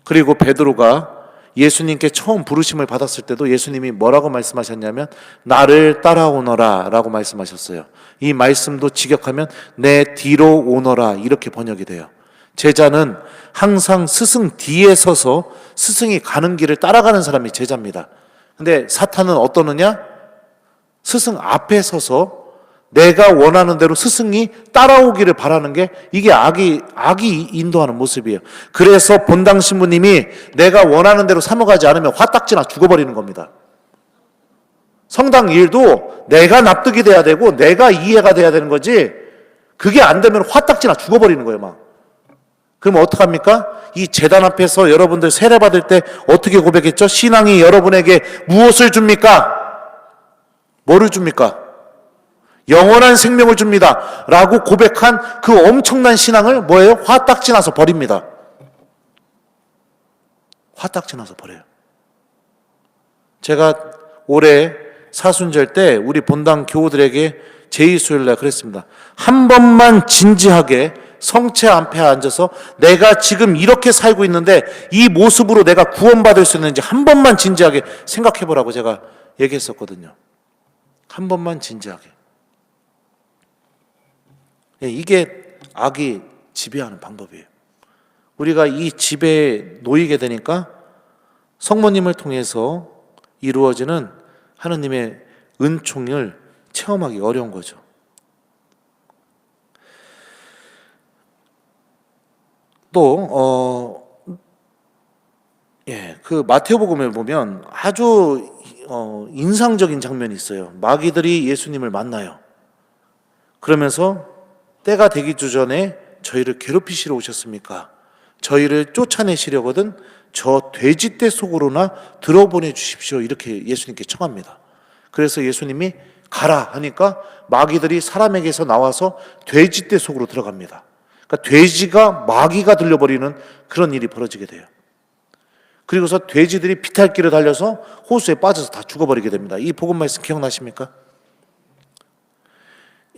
그리고 베드로가 예수님께 처음 부르심을 받았을 때도 예수님이 뭐라고 말씀하셨냐면, 나를 따라오너라 라고 말씀하셨어요. 이 말씀도 직역하면 내 뒤로 오너라, 이렇게 번역이 돼요. 제자는 항상 스승 뒤에 서서 스승이 가는 길을 따라가는 사람이 제자입니다. 근데 사탄은 어떠느냐? 스승 앞에 서서 내가 원하는 대로 스승이 따라오기를 바라는 게, 이게 악이 인도하는 모습이에요. 그래서 본당 신부님이 내가 원하는 대로 삼아가지 않으면 화딱지나 죽어버리는 겁니다. 성당 일도 내가 납득이 돼야 되고 내가 이해가 돼야 되는 거지, 그게 안 되면 화딱지나 죽어버리는 거예요, 막. 그럼 어떡합니까? 이 제단 앞에서 여러분들 세례 받을 때 어떻게 고백했죠? 신앙이 여러분에게 무엇을 줍니까? 뭐를 줍니까? 영원한 생명을 줍니다 라고 고백한 그 엄청난 신앙을 뭐예요? 화딱지 나서 버립니다. 화딱지 나서 버려요. 제가 올해 사순절 때 우리 본당 교우들에게 제2수요일날 그랬습니다. 한 번만 진지하게 성체 앞에 앉아서 내가 지금 이렇게 살고 있는데 이 모습으로 내가 구원받을 수 있는지 한 번만 진지하게 생각해보라고 제가 얘기했었거든요. 한 번만 진지하게. 이게 악이 지배하는 방법이에요. 우리가 이 지배에 놓이게 되니까 성모님을 통해서 이루어지는 하느님의 은총을 체험하기 어려운 거죠. 또 그 마태복음을 보면 아주 인상적인 장면이 있어요. 마귀들이 예수님을 만나요. 그러면서 때가 되기 전에 저희를 괴롭히시러 오셨습니까? 저희를 쫓아내시려거든 저 돼지떼 속으로나 들어보내 주십시오. 이렇게 예수님께 청합니다. 그래서 예수님이 가라 하니까 마귀들이 사람에게서 나와서 돼지떼 속으로 들어갑니다. 그러니까 돼지가 마귀가 들려버리는 그런 일이 벌어지게 돼요. 그리고서 돼지들이 비탈길을 달려서 호수에 빠져서 다 죽어버리게 됩니다. 이 복음 말씀 기억나십니까?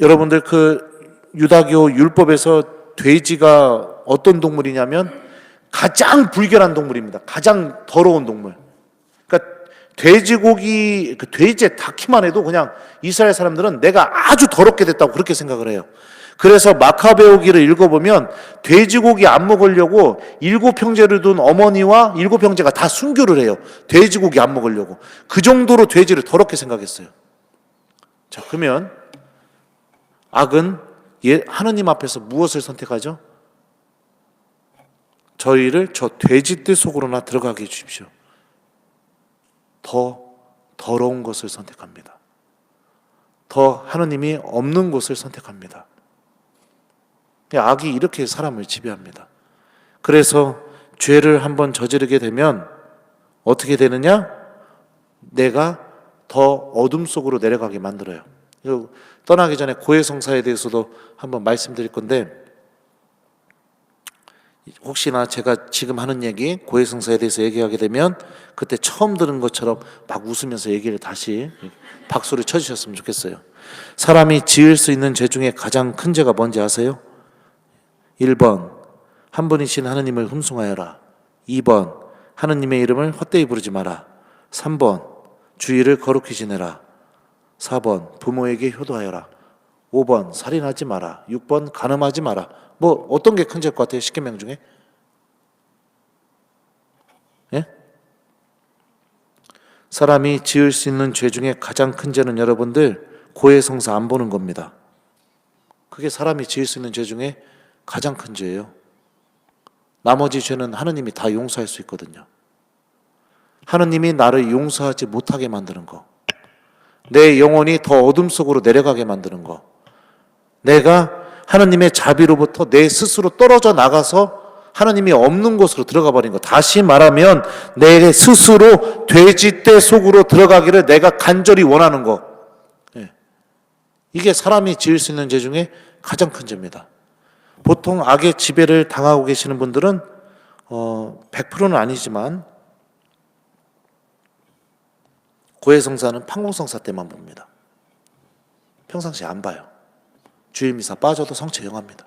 여러분들 그 유다교 율법에서 돼지가 어떤 동물이냐면 가장 불결한 동물입니다. 가장 더러운 동물. 그러니까 돼지고기, 그 돼지에 닿기만 해도 그냥 이스라엘 사람들은 내가 아주 더럽게 됐다고 그렇게 생각을 해요. 그래서 마카베오기를 읽어보면 돼지고기 안 먹으려고 7형제를 둔 어머니와 7형제가 다 순교를 해요. 돼지고기 안 먹으려고. 그 정도로 돼지를 더럽게 생각했어요. 자, 그러면 악은 하느님 앞에서 무엇을 선택하죠? 저희를 저 돼지떼 속으로나 들어가게 해주십시오. 더 더러운 것을 선택합니다. 더 하느님이 없는 곳을 선택합니다. 악이 이렇게 사람을 지배합니다. 그래서 죄를 한번 저지르게 되면 어떻게 되느냐? 내가 더 어둠 속으로 내려가게 만들어요. 떠나기 전에 고해성사에 대해서도 한번 말씀드릴 건데, 혹시나 제가 지금 하는 얘기 고해성사에 대해서 얘기하게 되면 그때 처음 들은 것처럼 막 웃으면서 얘기를 다시 박수를 쳐주셨으면 좋겠어요. 사람이 지을 수 있는 죄 중에 가장 큰 죄가 뭔지 아세요? 1번 한 분이신 하느님을 흠숭하여라. 2번 하느님의 이름을 헛되이 부르지 마라. 3번 주의를 거룩히 지내라. 4번 부모에게 효도하여라. 5번 살인하지 마라. 6번 간음하지 마라. 뭐 어떤 게 큰 죄일 것 같아요? 10계명 중에? 예? 사람이 지을 수 있는 죄 중에 가장 큰 죄는 여러분들 고해성사 안 보는 겁니다. 그게 사람이 지을 수 있는 죄 중에 가장 큰 죄예요. 나머지 죄는 하느님이 다 용서할 수 있거든요. 하느님이 나를 용서하지 못하게 만드는 거, 내 영혼이 더 어둠 속으로 내려가게 만드는 거, 내가 하느님의 자비로부터 내 스스로 떨어져 나가서 하느님이 없는 곳으로 들어가 버린 거, 다시 말하면 내 스스로 돼지떼 속으로 들어가기를 내가 간절히 원하는 거, 이게 사람이 지을 수 있는 죄 중에 가장 큰 죄입니다. 보통 악의 지배를 당하고 계시는 분들은 100%는 아니지만 고해성사는 판공성사 때만 봅니다. 평상시에 안 봐요. 주일미사 빠져도 성체 영합니다.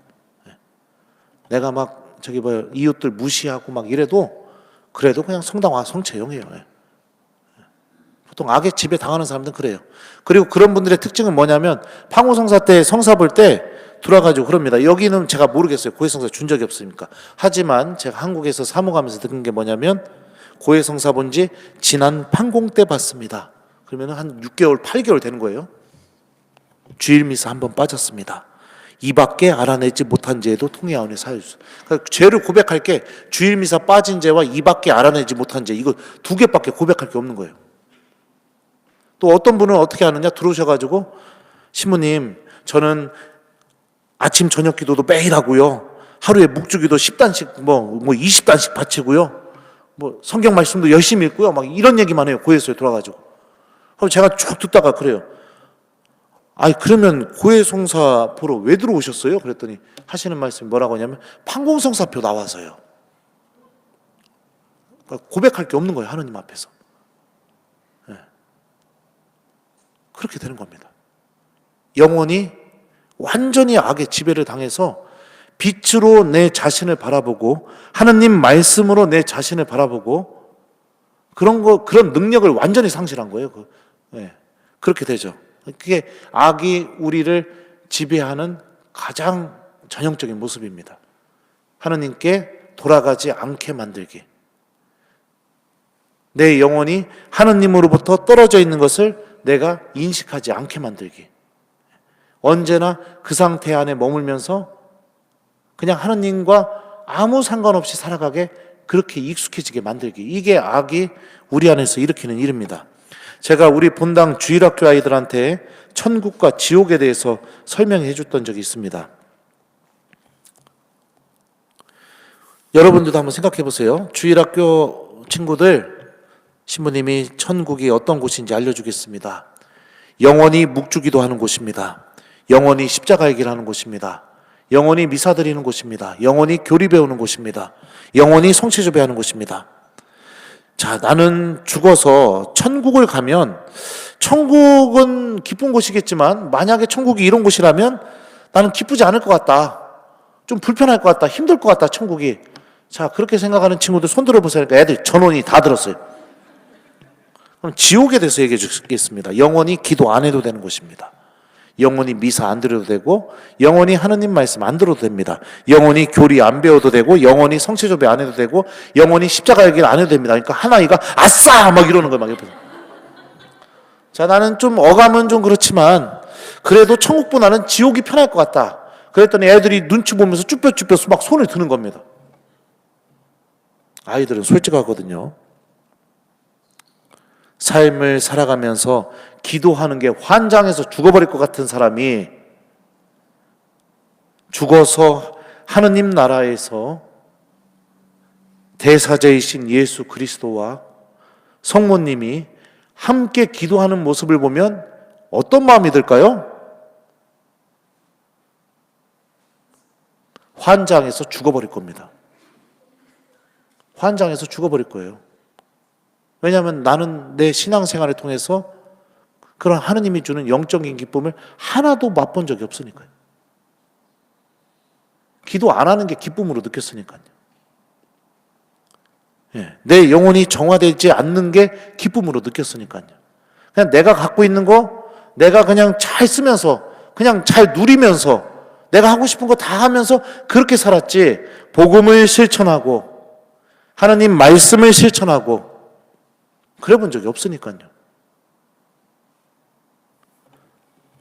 내가 막 이웃들 무시하고 막 이래도 그래도 그냥 성당 와 성체 영해요. 보통 악의 지배 당하는 사람들은 그래요. 그리고 그런 분들의 특징은 뭐냐면 판공성사 때 성사 볼 때 들어가지고 그럽니다. 여기는 제가 모르겠어요. 고해성사 준 적이 없으니까. 하지만 제가 한국에서 사모가면서 듣는 게 뭐냐면 고해성사 본 지 지난 판공 때 봤습니다. 그러면 한 6개월, 8개월 되는 거예요. 주일미사 한 번 빠졌습니다. 이밖에 알아내지 못한 죄도 통해하오니 사유수. 그러니까 죄를 고백할 게 주일미사 빠진 죄와 이밖에 알아내지 못한 죄, 이거 두 개밖에 고백할 게 없는 거예요. 또 어떤 분은 어떻게 하느냐, 들어오셔가지고 신부님 저는 아침 저녁 기도도 매일 하고요, 하루에 묵주기도 10단씩 뭐 20단씩 바치고요, 뭐 성경 말씀도 열심히 읽고요, 막 이런 얘기만 해요. 고해소에 들어와가지고. 그럼 제가 쭉 듣다가 그래요. 아니 그러면 고해성사 보러 왜 들어오셨어요? 그랬더니 하시는 말씀이 뭐라고 하냐면 판공성사표 나와서요. 그러니까 고백할 게 없는 거예요, 하느님 앞에서. 네. 그렇게 되는 겁니다. 영혼이 완전히 악의 지배를 당해서 빛으로 내 자신을 바라보고 하느님 말씀으로 내 자신을 바라보고 그런 능력을 완전히 상실한 거예요. 네. 그렇게 되죠. 그게 악이 우리를 지배하는 가장 전형적인 모습입니다. 하느님께 돌아가지 않게 만들기, 내 영혼이 하느님으로부터 떨어져 있는 것을 내가 인식하지 않게 만들기, 언제나 그 상태 안에 머물면서 그냥 하느님과 아무 상관없이 살아가게 그렇게 익숙해지게 만들기, 이게 악이 우리 안에서 일으키는 일입니다. 제가 우리 본당 주일학교 아이들한테 천국과 지옥에 대해서 설명해 줬던 적이 있습니다. 여러분들도 한번 생각해 보세요. 주일학교 친구들, 신부님이 천국이 어떤 곳인지 알려주겠습니다. 영원히 묵주기도 하는 곳입니다. 영원히 십자가의 길 하는 곳입니다. 영원히 미사 드리는 곳입니다. 영원히 교리 배우는 곳입니다. 영원히 성취조배하는 곳입니다. 자, 나는 죽어서 천국을 가면, 천국은 기쁜 곳이겠지만 만약에 천국이 이런 곳이라면 나는 기쁘지 않을 것 같다. 좀 불편할 것 같다. 힘들 것 같다, 천국이. 자, 그렇게 생각하는 친구들 손 들어보세요. 그러니까 애들 전원이 다 들었어요. 그럼 지옥에 대해서 얘기해 주겠습니다. 영원히 기도 안 해도 되는 곳입니다. 영원히 미사 안 드려도 되고, 영원히 하느님 말씀 안 들어도 됩니다. 영원히 교리 안 배워도 되고, 영원히 성취조배 안 해도 되고, 영원히 십자가의 길 안 해도 됩니다. 그러니까 하나이가 아싸! 막 이러는 거예요. 막 옆에서. 자, 나는 좀 어감은 좀 그렇지만 그래도 천국보다는 지옥이 편할 것 같다. 그랬더니 애들이 눈치 보면서 쭈뼛쭈뼛 막 손을 드는 겁니다. 아이들은 솔직하거든요. 삶을 살아가면서 기도하는 게 환장해서 죽어버릴 것 같은 사람이 죽어서 하느님 나라에서 대사자이신 예수 그리스도와 성모님이 함께 기도하는 모습을 보면 어떤 마음이 들까요? 환장해서 죽어버릴 겁니다. 환장해서 죽어버릴 거예요. 왜냐하면 나는 내 신앙생활을 통해서 그런 하느님이 주는 영적인 기쁨을 하나도 맛본 적이 없으니까요. 기도 안 하는 게 기쁨으로 느꼈으니까요. 예, 내 영혼이 정화되지 않는 게 기쁨으로 느꼈으니까요. 그냥 내가 갖고 있는 거 내가 그냥 잘 쓰면서 그냥 잘 누리면서 내가 하고 싶은 거 다 하면서 그렇게 살았지, 복음을 실천하고 하나님 말씀을 실천하고 그래 본 적이 없으니까요.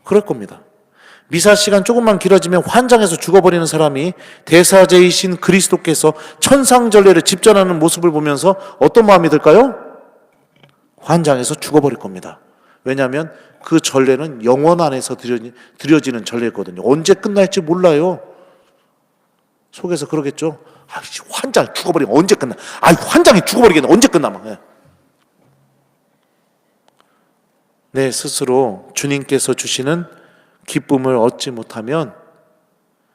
그럴 겁니다. 미사 시간 조금만 길어지면 환장해서 죽어버리는 사람이 대사제이신 그리스도께서 천상전례를 집전하는 모습을 보면서 어떤 마음이 들까요? 환장해서 죽어버릴 겁니다. 왜냐하면 그 전례는 영원 안에서 드려지는 전례거든요. 언제 끝날지 몰라요. 속에서 그러겠죠. 환장 죽어버리면 언제 끝나? 환장이 죽어버리겠네. 언제 끝나? 막. 내 스스로 주님께서 주시는 기쁨을 얻지 못하면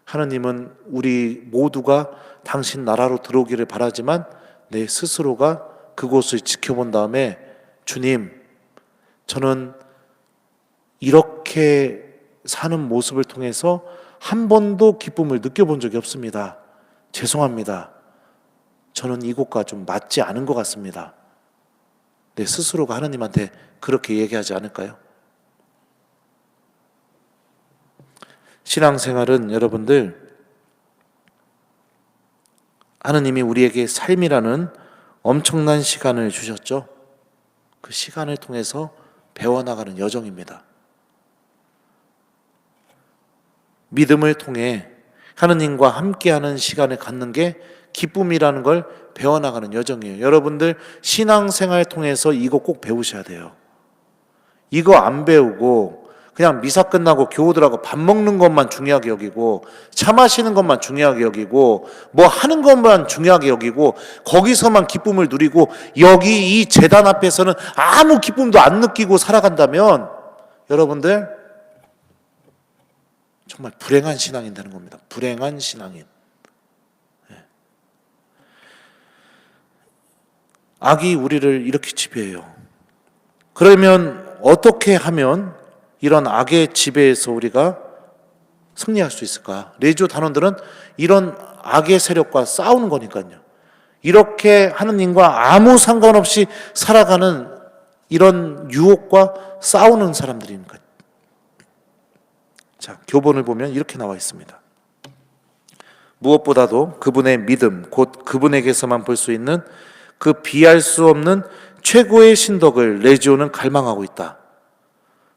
하나님은 우리 모두가 당신 나라로 들어오기를 바라지만 내 스스로가 그곳을 지켜본 다음에 주님, 저는 이렇게 사는 모습을 통해서 한 번도 기쁨을 느껴본 적이 없습니다. 죄송합니다. 저는 이곳과 좀 맞지 않은 것 같습니다. 내 스스로가 하나님한테 그렇게 얘기하지 않을까요? 신앙생활은 여러분들, 하나님이 우리에게 삶이라는 엄청난 시간을 주셨죠. 그 시간을 통해서 배워나가는 여정입니다. 믿음을 통해 하느님과 함께하는 시간을 갖는 게 기쁨이라는 걸 배워나가는 여정이에요. 여러분들 신앙생활 통해서 이거 꼭 배우셔야 돼요. 이거 안 배우고 그냥 미사 끝나고 교우들하고 밥 먹는 것만 중요하게 여기고 차 마시는 것만 중요하게 여기고 뭐 하는 것만 중요하게 여기고 거기서만 기쁨을 누리고 여기 이 제단 앞에서는 아무 기쁨도 안 느끼고 살아간다면 여러분들 정말 불행한 신앙인 되는 겁니다. 불행한 신앙인. 악이 우리를 이렇게 지배해요. 그러면 어떻게 하면 이런 악의 지배에서 우리가 승리할 수 있을까? 레지오 단원들은 이런 악의 세력과 싸우는 거니까요. 이렇게 하느님과 아무 상관없이 살아가는 이런 유혹과 싸우는 사람들이니까요. 자, 교본을 보면 이렇게 나와 있습니다. 무엇보다도 그분의 믿음, 곧 그분에게서만 볼 수 있는 그 비할 수 없는 최고의 신덕을 레지오는 갈망하고 있다.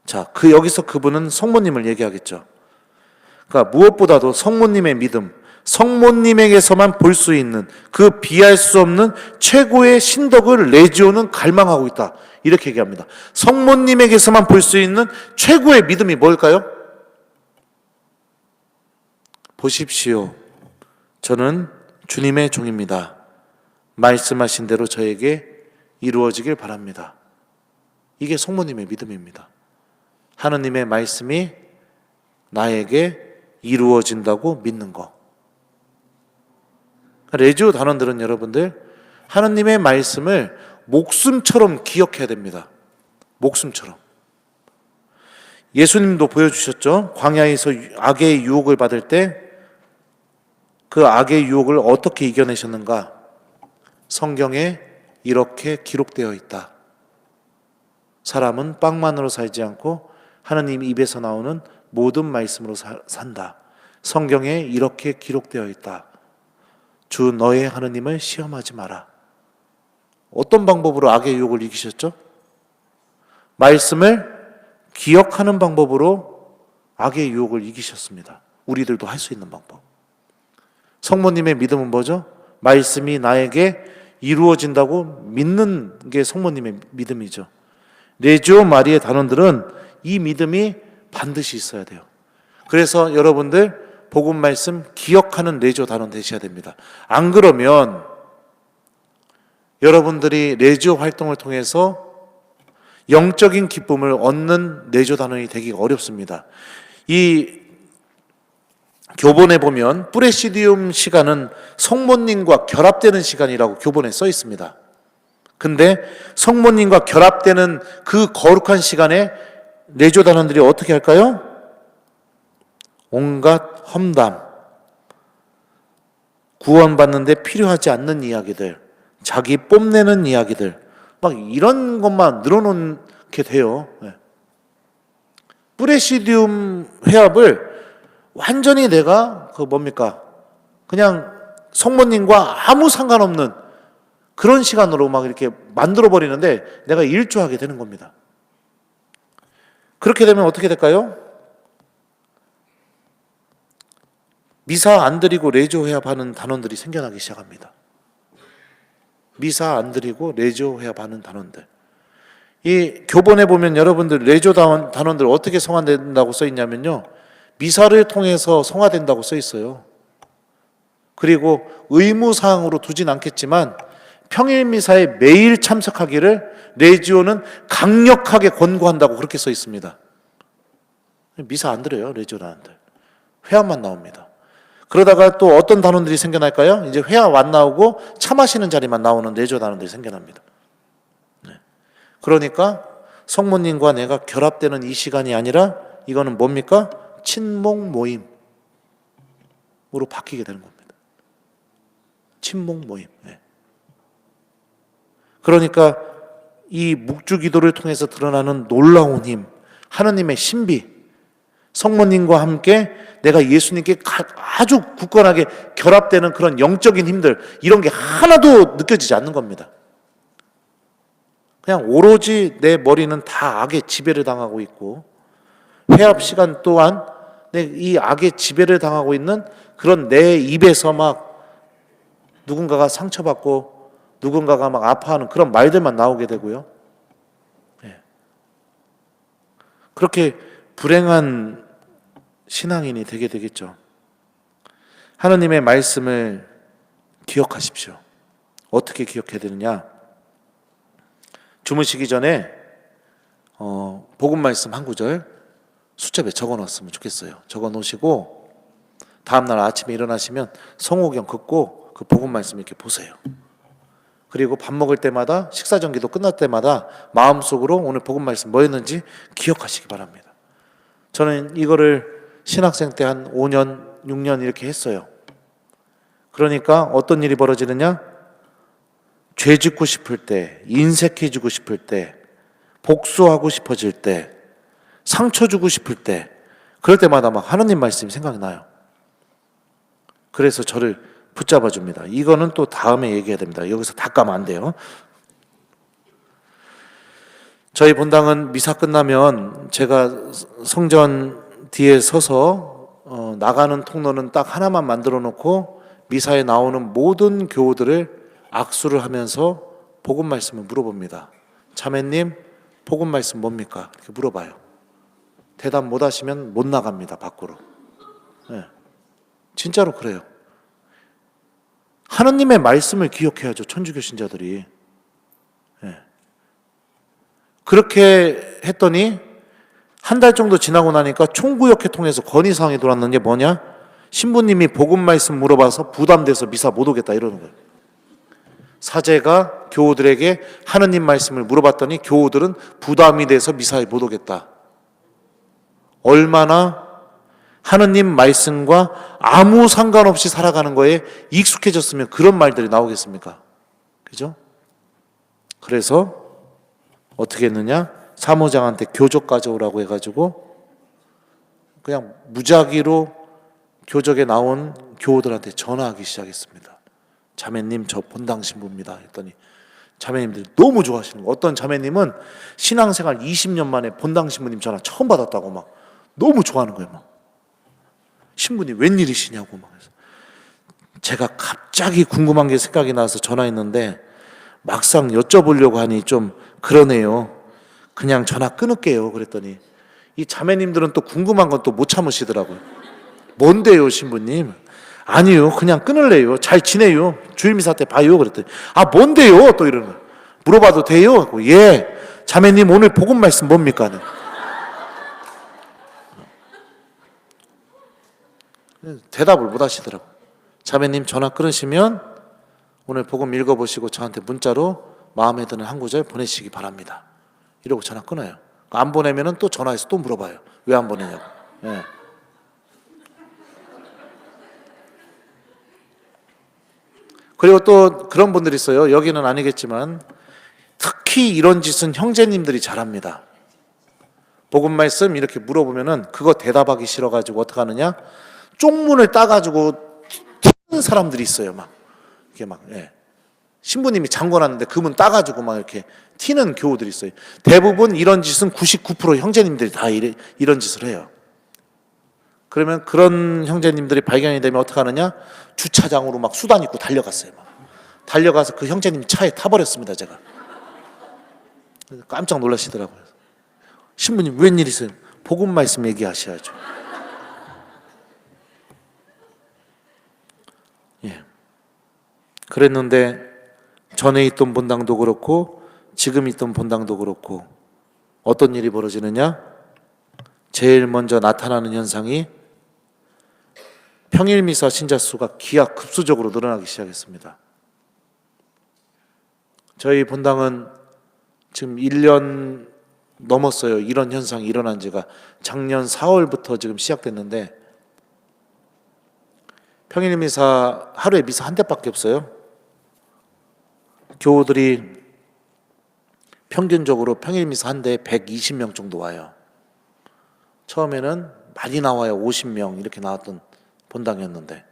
자, 여기서 그분은 성모님을 얘기하겠죠. 그러니까 무엇보다도 성모님의 믿음, 성모님에게서만 볼 수 있는 그 비할 수 없는 최고의 신덕을 레지오는 갈망하고 있다. 이렇게 얘기합니다. 성모님에게서만 볼 수 있는 최고의 믿음이 뭘까요? 보십시오. 저는 주님의 종입니다. 말씀하신 대로 저에게 이루어지길 바랍니다. 이게 성모님의 믿음입니다. 하느님의 말씀이 나에게 이루어진다고 믿는 거. 레지오 단원들은 여러분들 하느님의 말씀을 목숨처럼 기억해야 됩니다. 목숨처럼. 예수님도 보여주셨죠. 광야에서 악의 유혹을 받을 때 그 악의 유혹을 어떻게 이겨내셨는가? 성경에 이렇게 기록되어 있다. 사람은 빵만으로 살지 않고 하느님 입에서 나오는 모든 말씀으로 산다. 성경에 이렇게 기록되어 있다. 주 너의 하느님을 시험하지 마라. 어떤 방법으로 악의 유혹을 이기셨죠? 말씀을 기억하는 방법으로 악의 유혹을 이기셨습니다. 우리들도 할 수 있는 방법. 성모님의 믿음은 뭐죠? 말씀이 나에게 이루어진다고 믿는 게 성모님의 믿음이죠. 레지오 마리의 단원들은 이 믿음이 반드시 있어야 돼요. 그래서 여러분들 복음 말씀 기억하는 레지오 단원 되셔야 됩니다. 안 그러면 여러분들이 레지오 활동을 통해서 영적인 기쁨을 얻는 레지오 단원이 되기가 어렵습니다. 이 교본에 보면 프레시디움 시간은 성모님과 결합되는 시간이라고 교본에 써 있습니다. 근데 성모님과 결합되는 그 거룩한 시간에 레지오 단원들이 어떻게 할까요? 온갖 험담, 구원받는데 필요하지 않는 이야기들, 자기 뽐내는 이야기들, 막 이런 것만 늘어놓게 돼요. 프레시디움 회합을 완전히 내가 그냥 성모님과 아무 상관없는 그런 시간으로 막 이렇게 만들어 버리는데 내가 일조하게 되는 겁니다. 그렇게 되면 어떻게 될까요? 미사 안 드리고 레지오 회합하는 단원들이 생겨나기 시작합니다. 미사 안 드리고 레지오 회합하는 단원들. 이 교본에 보면 여러분들 레지오 단원들 어떻게 성화된다고 써 있냐면요, 미사를 통해서 성화된다고 써 있어요. 그리고 의무사항으로 두진 않겠지만 평일 미사에 매일 참석하기를 레지오는 강력하게 권고한다고 그렇게 써 있습니다. 미사 안 드려요, 레지오 단원들. 회합만 나옵니다. 그러다가 또 어떤 단원들이 생겨날까요? 이제 회합 안 나오고 차 마시는 자리만 나오는 레지오 단원들이 생겨납니다. 그러니까 성모님과 내가 결합되는 이 시간이 아니라 이거는 뭡니까? 친목 모임으로 바뀌게 되는 겁니다. 친목 모임. 그러니까 이 묵주기도를 통해서 드러나는 놀라운 힘, 하느님의 신비, 성모님과 함께 내가 예수님께 아주 굳건하게 결합되는 그런 영적인 힘들, 이런 게 하나도 느껴지지 않는 겁니다. 그냥 오로지 내 머리는 다 악의 지배를 당하고 있고, 회합 시간 또한 이 악의 지배를 당하고 있는 그런 내 입에서 막 누군가가 상처받고 누군가가 막 아파하는 그런 말들만 나오게 되고요. 그렇게 불행한 신앙인이 되게 되겠죠. 하느님의 말씀을 기억하십시오. 어떻게 기억해야 되느냐? 주무시기 전에 복음 말씀 한 구절 수첩에 적어 놓았으면 좋겠어요. 적어 놓으시고 다음날 아침에 일어나시면 성호경 긋고 그 복음 말씀 이렇게 보세요. 그리고 밥 먹을 때마다, 식사 전기도 끝날 때마다 마음속으로 오늘 복음 말씀 뭐였는지 기억하시기 바랍니다. 저는 이거를 신학생 때 한 5년, 6년 이렇게 했어요. 그러니까 어떤 일이 벌어지느냐? 죄 짓고 싶을 때, 인색해지고 싶을 때, 복수하고 싶어질 때, 상처 주고 싶을 때, 그럴 때마다 막 하느님 말씀이 생각이 나요. 그래서 저를 붙잡아 줍니다. 이거는 또 다음에 얘기해야 됩니다. 여기서 다 까면 안 돼요. 저희 본당은 미사 끝나면 제가 성전 뒤에 서서 나가는 통로는 딱 하나만 만들어 놓고 미사에 나오는 모든 교우들을 악수를 하면서 복음 말씀을 물어봅니다. 자매님, 복음 말씀 뭡니까? 이렇게 물어봐요. 대답 못 하시면 못 나갑니다, 밖으로. 진짜로 그래요. 하느님의 말씀을 기억해야죠, 천주교 신자들이. 예. 그렇게 했더니 한 달 정도 지나고 나니까 총구역회 통해서 건의사항이 들어왔는 게 뭐냐? 신부님이 복음 말씀 물어봐서 부담돼서 미사 못 오겠다 이러는 거예요. 사제가 교우들에게 하느님 말씀을 물어봤더니 교우들은 부담이 돼서 미사에 못 오겠다. 얼마나 하느님 말씀과 아무 상관없이 살아가는 거에 익숙해졌으면 그런 말들이 나오겠습니까? 그죠? 그래서 어떻게 했느냐? 사무장한테 교적 가져오라고 해가지고 그냥 무작위로 교적에 나온 교우들한테 전화하기 시작했습니다. 자매님, 저 본당 신부입니다 했더니 자매님들이 너무 좋아하시는 거예요. 어떤 자매님은 신앙생활 20년 만에 본당 신부님 전화 처음 받았다고 막 너무 좋아하는 거예요. 막 신부님 웬일이시냐고 막 해서 제가 갑자기 궁금한 게 생각이 나서 전화했는데 막상 여쭤보려고 하니 좀 그러네요. 그냥 전화 끊을게요. 그랬더니 이 자매님들은 또 궁금한 건 또 못 참으시더라고요. 뭔데요, 신부님? 아니요, 그냥 끊을래요. 잘 지내요. 주일미사 때 봐요. 그랬더니 아, 뭔데요? 또 이러는 거예요. 물어봐도 돼요? 예. 자매님 오늘 복음 말씀 뭡니까? 대답을 못 하시더라고요. 자매님 전화 끊으시면 오늘 복음 읽어보시고 저한테 문자로 마음에 드는 한 구절 보내시기 바랍니다. 이러고 전화 끊어요. 안 보내면 또 전화해서 또 물어봐요. 왜 안 보내냐고. 예. 그리고 또 그런 분들이 있어요. 여기는 아니겠지만 특히 이런 짓은 형제님들이 잘합니다. 복음 말씀 이렇게 물어보면은 그거 대답하기 싫어가지고 어떻게 하느냐? 쪽문을 따가지고 튀는 사람들이 있어요. 막 이게 막 예. 신부님이 잠궈놨는데 그 문 따가지고 막 이렇게 튀는 교우들이 있어요. 대부분 이런 짓은 99% 형제님들이 다 이런 짓을 해요. 그러면 그런 형제님들이 발견이 되면 어떻게 하느냐? 주차장으로 막 수단 입고 달려갔어요. 막. 달려가서 그 형제님 차에 타버렸습니다. 제가. 깜짝 놀라시더라고요. 신부님 웬일이세요? 복음 말씀 얘기하셔야죠. 예. 그랬는데 전에 있던 본당도 그렇고 지금 있던 본당도 그렇고 어떤 일이 벌어지느냐? 제일 먼저 나타나는 현상이 평일미사 신자 수가 기하급수적으로 늘어나기 시작했습니다. 저희 본당은 지금 1년 넘었어요. 이런 현상이 일어난 지가 작년 4월부터 지금 시작됐는데 평일미사 하루에 미사 한 대밖에 없어요. 교우들이 평균적으로 평일미사 한 대에 120명 정도 와요. 처음에는 많이 나와요. 50명 이렇게 나왔던 본당이었는데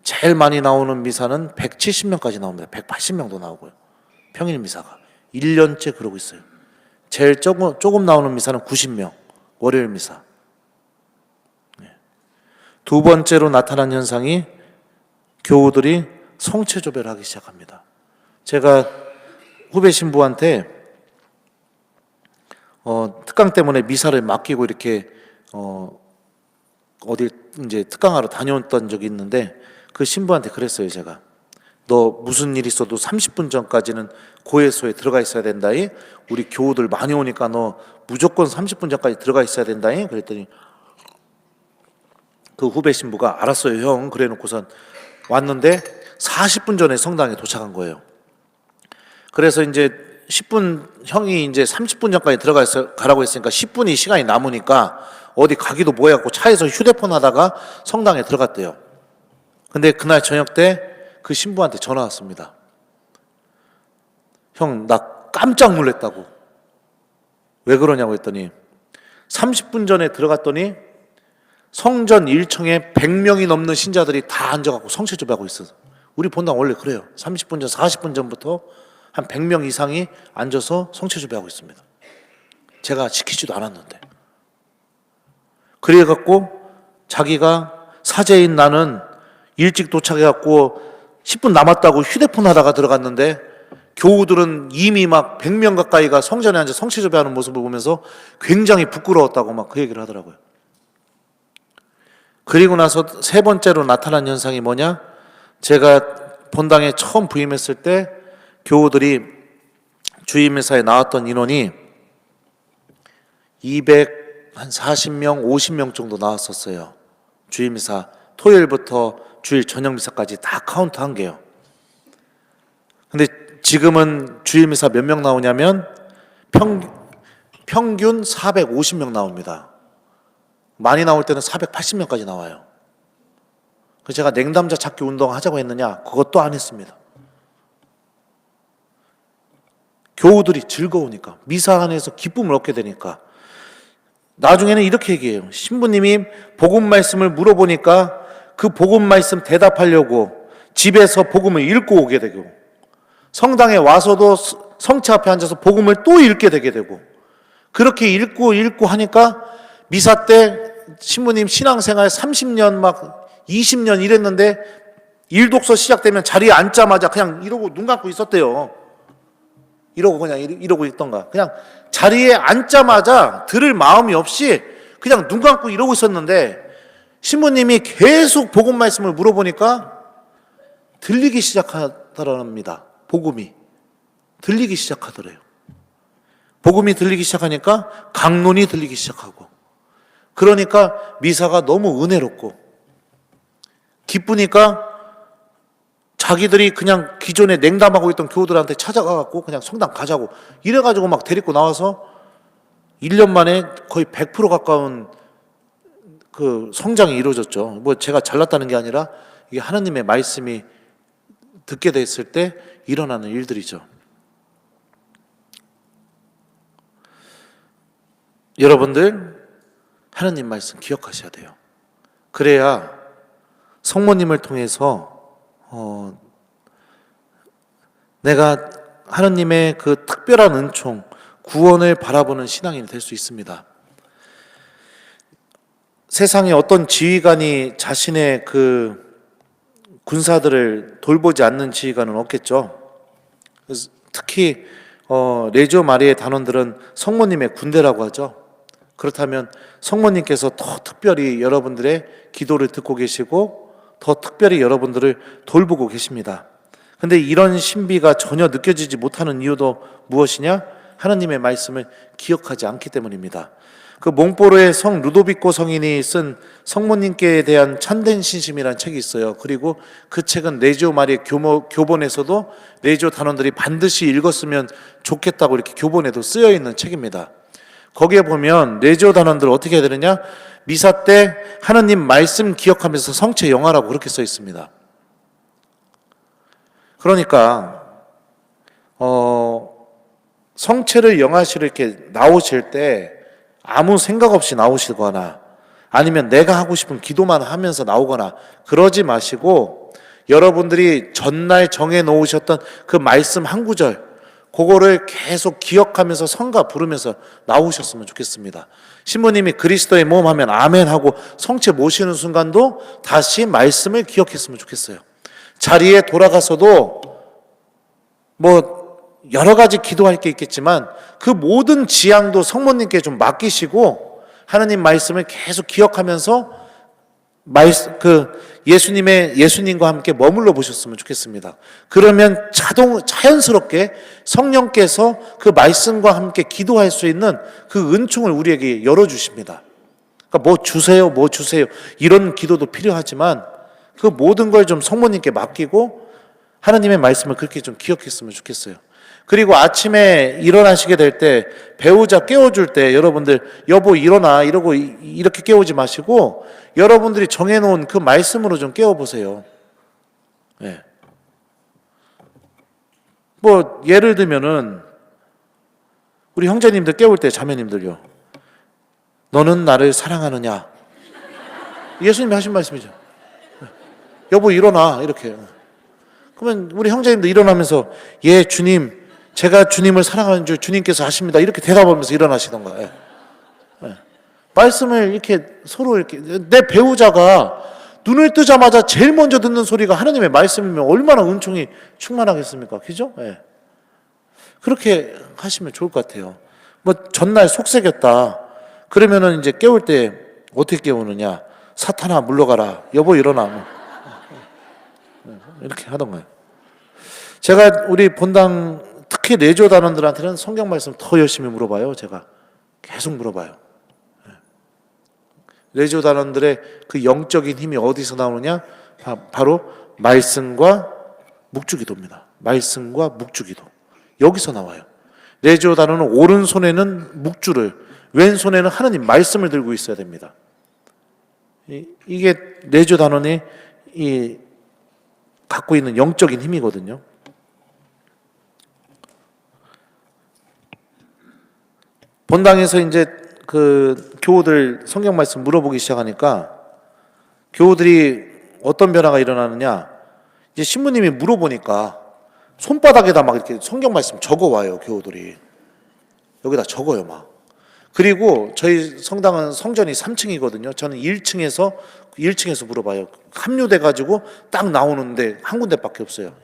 제일 많이 나오는 미사는 170명까지 나옵니다. 180명도 나오고요. 평일 미사가 1년째 그러고 있어요. 제일 조금 나오는 미사는 90명 월요일 미사. 두 번째로 나타난 현상이 교우들이 성체조배를 하기 시작합니다. 제가 후배 신부한테 특강 때문에 미사를 맡기고 이렇게 어디 이제 특강하러 다녀왔던 적이 있는데 그 신부한테 그랬어요. 제가 너 무슨 일 있어도 30분 전까지는 고해소에 들어가 있어야 된다이. 우리 교우들 많이 오니까 너 무조건 30분 전까지 들어가 있어야 된다이. 그랬더니 그 후배 신부가 알았어요 형 그래놓고선 왔는데 40분 전에 성당에 도착한 거예요. 그래서 이제 10분 형이 이제 30분 전까지 가라고 했으니까 10분이 시간이 남으니까 어디 가기도 뭐해갖고 차에서 휴대폰 하다가 성당에 들어갔대요. 근데 그날 저녁 때 그 신부한테 전화 왔습니다. 형, 나 깜짝 놀랐다고. 왜 그러냐고 했더니 30분 전에 들어갔더니 성전 1층에 100명이 넘는 신자들이 다 앉아갖고 성체조배하고 있어서 우리 본당 원래 그래요. 30분 전, 40분 전부터 한 100명 이상이 앉아서 성체조배하고 있습니다. 제가 시키지도 않았는데. 그래갖고 자기가 사제인 나는 일찍 도착해갖고 10분 남았다고 휴대폰 하다가 들어갔는데 교우들은 이미 막 100명 가까이가 성전에 앉아 성체조배하는 모습을 보면서 굉장히 부끄러웠다고 막 그 얘기를 하더라고요. 그리고 나서 세 번째로 나타난 현상이 뭐냐? 제가 본당에 처음 부임했을 때 교우들이 주임회사에 나왔던 인원이 240명, 50명 정도 나왔었어요. 주임회사 토요일부터 주일 저녁 미사까지 다 카운트한 게요. 근데 지금은 주임회사 몇 명 나오냐면 평균 450명 나옵니다. 많이 나올 때는 480명까지 나와요. 그래서 제가 냉담자 찾기 운동 하자고 했느냐? 그것도 안 했습니다. 교우들이 즐거우니까, 미사 안에서 기쁨을 얻게 되니까. 나중에는 이렇게 얘기해요. 신부님이 복음 말씀을 물어보니까 그 복음 말씀 대답하려고 집에서 복음을 읽고 오게 되고, 성당에 와서도 성체 앞에 앉아서 복음을 또 읽게 되게 되고, 그렇게 읽고 하니까 미사 때 신부님 신앙생활 30년 막 20년 이랬는데 일독서 시작되면 자리에 앉자마자 그냥 이러고 눈 감고 있었대요. 이러고 그냥 이러고 있던가. 그냥 자리에 앉자마자 들을 마음이 없이 그냥 눈 감고 이러고 있었는데 신부님이 계속 복음 말씀을 물어보니까 들리기 시작하더랍니다. 복음이 들리기 시작하더래요. 복음이 들리기 시작하니까 강론이 들리기 시작하고, 그러니까 미사가 너무 은혜롭고 기쁘니까 자기들이 그냥 기존에 냉담하고 있던 교우들한테 찾아가갖고 그냥 성당 가자고 이래가지고 막 데리고 나와서 1년 만에 거의 100% 가까운 그 성장이 이루어졌죠. 뭐 제가 잘났다는 게 아니라 이게 하나님의 말씀이 듣게 됐을 때 일어나는 일들이죠. 여러분들 하나님 말씀 기억하셔야 돼요. 그래야 성모님을 통해서 내가 하나님의 그 특별한 은총, 구원을 바라보는 신앙인이 될 수 있습니다. 세상에 어떤 지휘관이 자신의 그 군사들을 돌보지 않는 지휘관은 없겠죠. 특히 레지오 마리의 단원들은 성모님의 군대라고 하죠. 그렇다면 성모님께서 더 특별히 여러분들의 기도를 듣고 계시고 더 특별히 여러분들을 돌보고 계십니다. 근데 이런 신비가 전혀 느껴지지 못하는 이유도 무엇이냐? 하나님의 말씀을 기억하지 않기 때문입니다. 그 몽포르의 성 루도비코 성인이 쓴 성모님께 대한 참된 신심이라는 책이 있어요. 그리고 그 책은 레지오 마리의 교본에서도 레지오 단원들이 반드시 읽었으면 좋겠다고 이렇게 교본에도 쓰여 있는 책입니다. 거기에 보면 레지오 단원들 어떻게 해야 되느냐? 미사 때 하나님 말씀 기억하면서 성체 영화라고 그렇게 써 있습니다. 그러니까 성체를 영하시를 이렇게 나오실 때 아무 생각 없이 나오시거나 아니면 내가 하고 싶은 기도만 하면서 나오거나 그러지 마시고 여러분들이 전날 정해 놓으셨던 그 말씀 한 구절 그거를 계속 기억하면서 성가 부르면서 나오셨으면 좋겠습니다. 신부님이 그리스도의 몸 하면 아멘 하고 성체 모시는 순간도 다시 말씀을 기억했으면 좋겠어요. 자리에 돌아가서도 뭐 여러 가지 기도할 게 있겠지만 그 모든 지향도 성모님께 좀 맡기시고 하나님 말씀을 계속 기억하면서 예수님과 함께 머물러 보셨으면 좋겠습니다. 그러면 자연스럽게 성령께서 그 말씀과 함께 기도할 수 있는 그 은총을 우리에게 열어주십니다. 그러니까 뭐 주세요 이런 기도도 필요하지만 그 모든 걸 좀 성모님께 맡기고 하나님의 말씀을 그렇게 좀 기억했으면 좋겠어요. 그리고 아침에 일어나시게 될 때 배우자 깨워줄 때 여러분들 여보 일어나 이러고 이렇게 깨우지 마시고 여러분들이 정해놓은 그 말씀으로 좀 깨워보세요. 네. 뭐 예를 들면은 우리 형제님들 깨울 때 자매님들요. 너는 나를 사랑하느냐? 예수님이 하신 말씀이죠. 여보 일어나 이렇게. 그러면 우리 형제님들 일어나면서 예 주님 제가 주님을 사랑하는 줄 주님께서 아십니다. 이렇게 대답하면서 일어나시던가. 예. 예. 말씀을 이렇게 서로 이렇게 내 배우자가 눈을 뜨자마자 제일 먼저 듣는 소리가 하나님의 말씀이면 얼마나 은총이 충만하겠습니까? 그죠? 예. 그렇게 하시면 좋을 것 같아요. 뭐 전날 속색였다. 그러면은 이제 깨울 때 어떻게 깨우느냐? 사탄아 물러가라. 여보 일어나. 이렇게 하던가요. 제가 우리 본당 특히 내조 단원들한테는 성경 말씀 더 열심히 물어봐요. 제가 계속 물어봐요. 내조 단원들의 그 영적인 힘이 어디서 나오느냐? 바로 말씀과 묵주기도입니다. 말씀과 묵주기도. 여기서 나와요. 내조 단원은 오른손에는 묵주를, 왼손에는 하나님 말씀을 들고 있어야 됩니다. 이게 내조 단원이 갖고 있는 영적인 힘이거든요. 본당에서 이제 그 교우들 성경 말씀 물어보기 시작하니까 교우들이 어떤 변화가 일어나느냐, 이제 신부님이 물어보니까 손바닥에다 막 이렇게 성경 말씀 적어와요. 교우들이 여기다 적어요 막. 그리고 저희 성당은 성전이 3층이거든요. 저는 1층에서 물어봐요. 합류돼 가지고 딱 나오는데 한 군데밖에 없어요.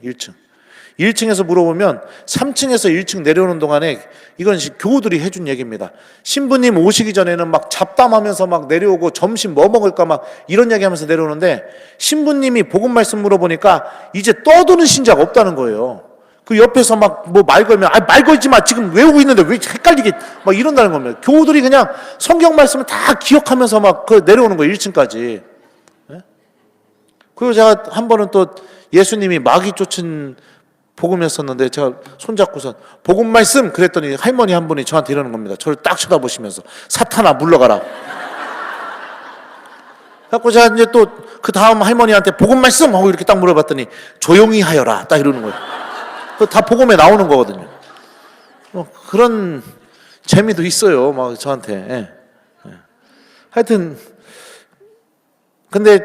1층에서 물어보면 3층에서 1층 내려오는 동안에, 이건 교우들이 해준 얘기입니다. 신부님 오시기 전에는 막 잡담하면서 막 내려오고 점심 뭐 먹을까 막 이런 얘기하면서 내려오는데, 신부님이 복음 말씀 물어보니까 이제 떠드는 신자가 없다는 거예요. 그 옆에서 막 뭐 말 걸면 말 걸지 마, 지금 외우고 있는데 왜 헷갈리게 막 이런다는 겁니다. 교우들이 그냥 성경 말씀을 다 기억하면서 막 그 내려오는 거예요. 1층까지. 그리고 제가 한 번은 또 예수님이 마귀 쫓은 복음이었었는데 제가 손잡고서 복음 말씀 그랬더니 할머니 한 분이 저한테 이러는 겁니다. 저를 딱 쳐다보시면서 사탄아 물러가라. 그래서 제가 이제 또 그 다음 할머니한테 복음 말씀 하고 이렇게 딱 물어봤더니 조용히 하여라 딱 이러는 거예요. 다 복음에 나오는 거거든요. 그런 재미도 있어요. 막 저한테. 하여튼 근데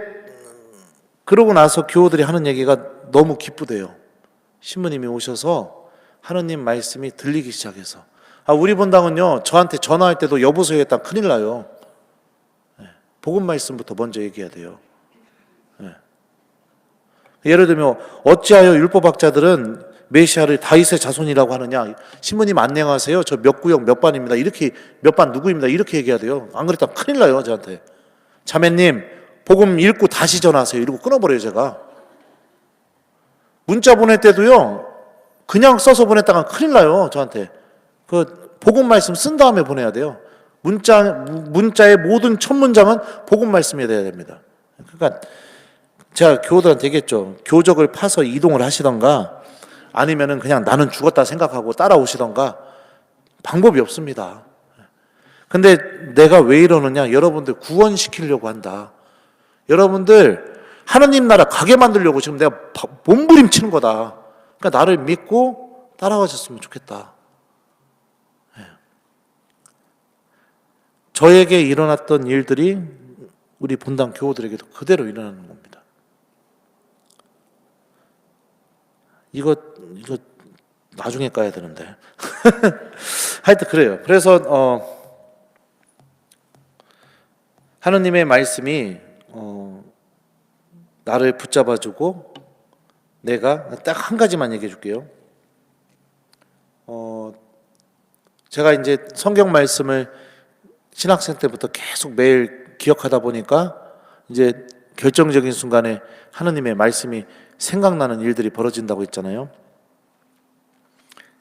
그러고 나서 교우들이 하는 얘기가 너무 기쁘대요. 신부님이 오셔서 하느님 말씀이 들리기 시작해서. 우리 본당은요, 저한테 전화할 때도 여보세요 했다 큰일 나요. 복음 말씀부터 먼저 얘기해야 돼요. 예를 들면 어찌하여 율법학자들은 메시아를 다윗의 자손이라고 하느냐, 신부님 안녕하세요, 저 몇 구역 몇 반입니다, 이렇게 몇 반 누구입니다, 이렇게 얘기해야 돼요. 안 그랬다 큰일 나요. 저한테 자매님 복음 읽고 다시 전화하세요 이러고 끊어버려요. 제가 문자 보낼 때도요, 그냥 써서 보냈다가 큰일 나요. 저한테 그 복음 말씀 쓴 다음에 보내야 돼요. 문자의 모든 첫 문장은 복음 말씀이 돼야 됩니다. 그러니까 제가 교우들한테 얘기했죠. 교적을 파서 이동을 하시던가 아니면은 그냥 나는 죽었다 생각하고 따라오시던가, 방법이 없습니다. 근데 내가 왜 이러느냐, 여러분들 구원시키려고 한다. 여러분들 하나님 나라 가게 만들려고 지금 내가 몸부림치는 거다. 그러니까 나를 믿고 따라가셨으면 좋겠다. 저에게 일어났던 일들이 우리 본당 교우들에게도 그대로 일어나는 겁니다. 이거 나중에 까야 되는데. 하여튼 그래요. 그래서 하느님의 말씀이 나를 붙잡아주고, 내가 딱 한 가지만 얘기해 줄게요. 제가 이제 성경 말씀을 신학생 때부터 계속 매일 기억하다 보니까 이제 결정적인 순간에 하느님의 말씀이 생각나는 일들이 벌어진다고 했잖아요.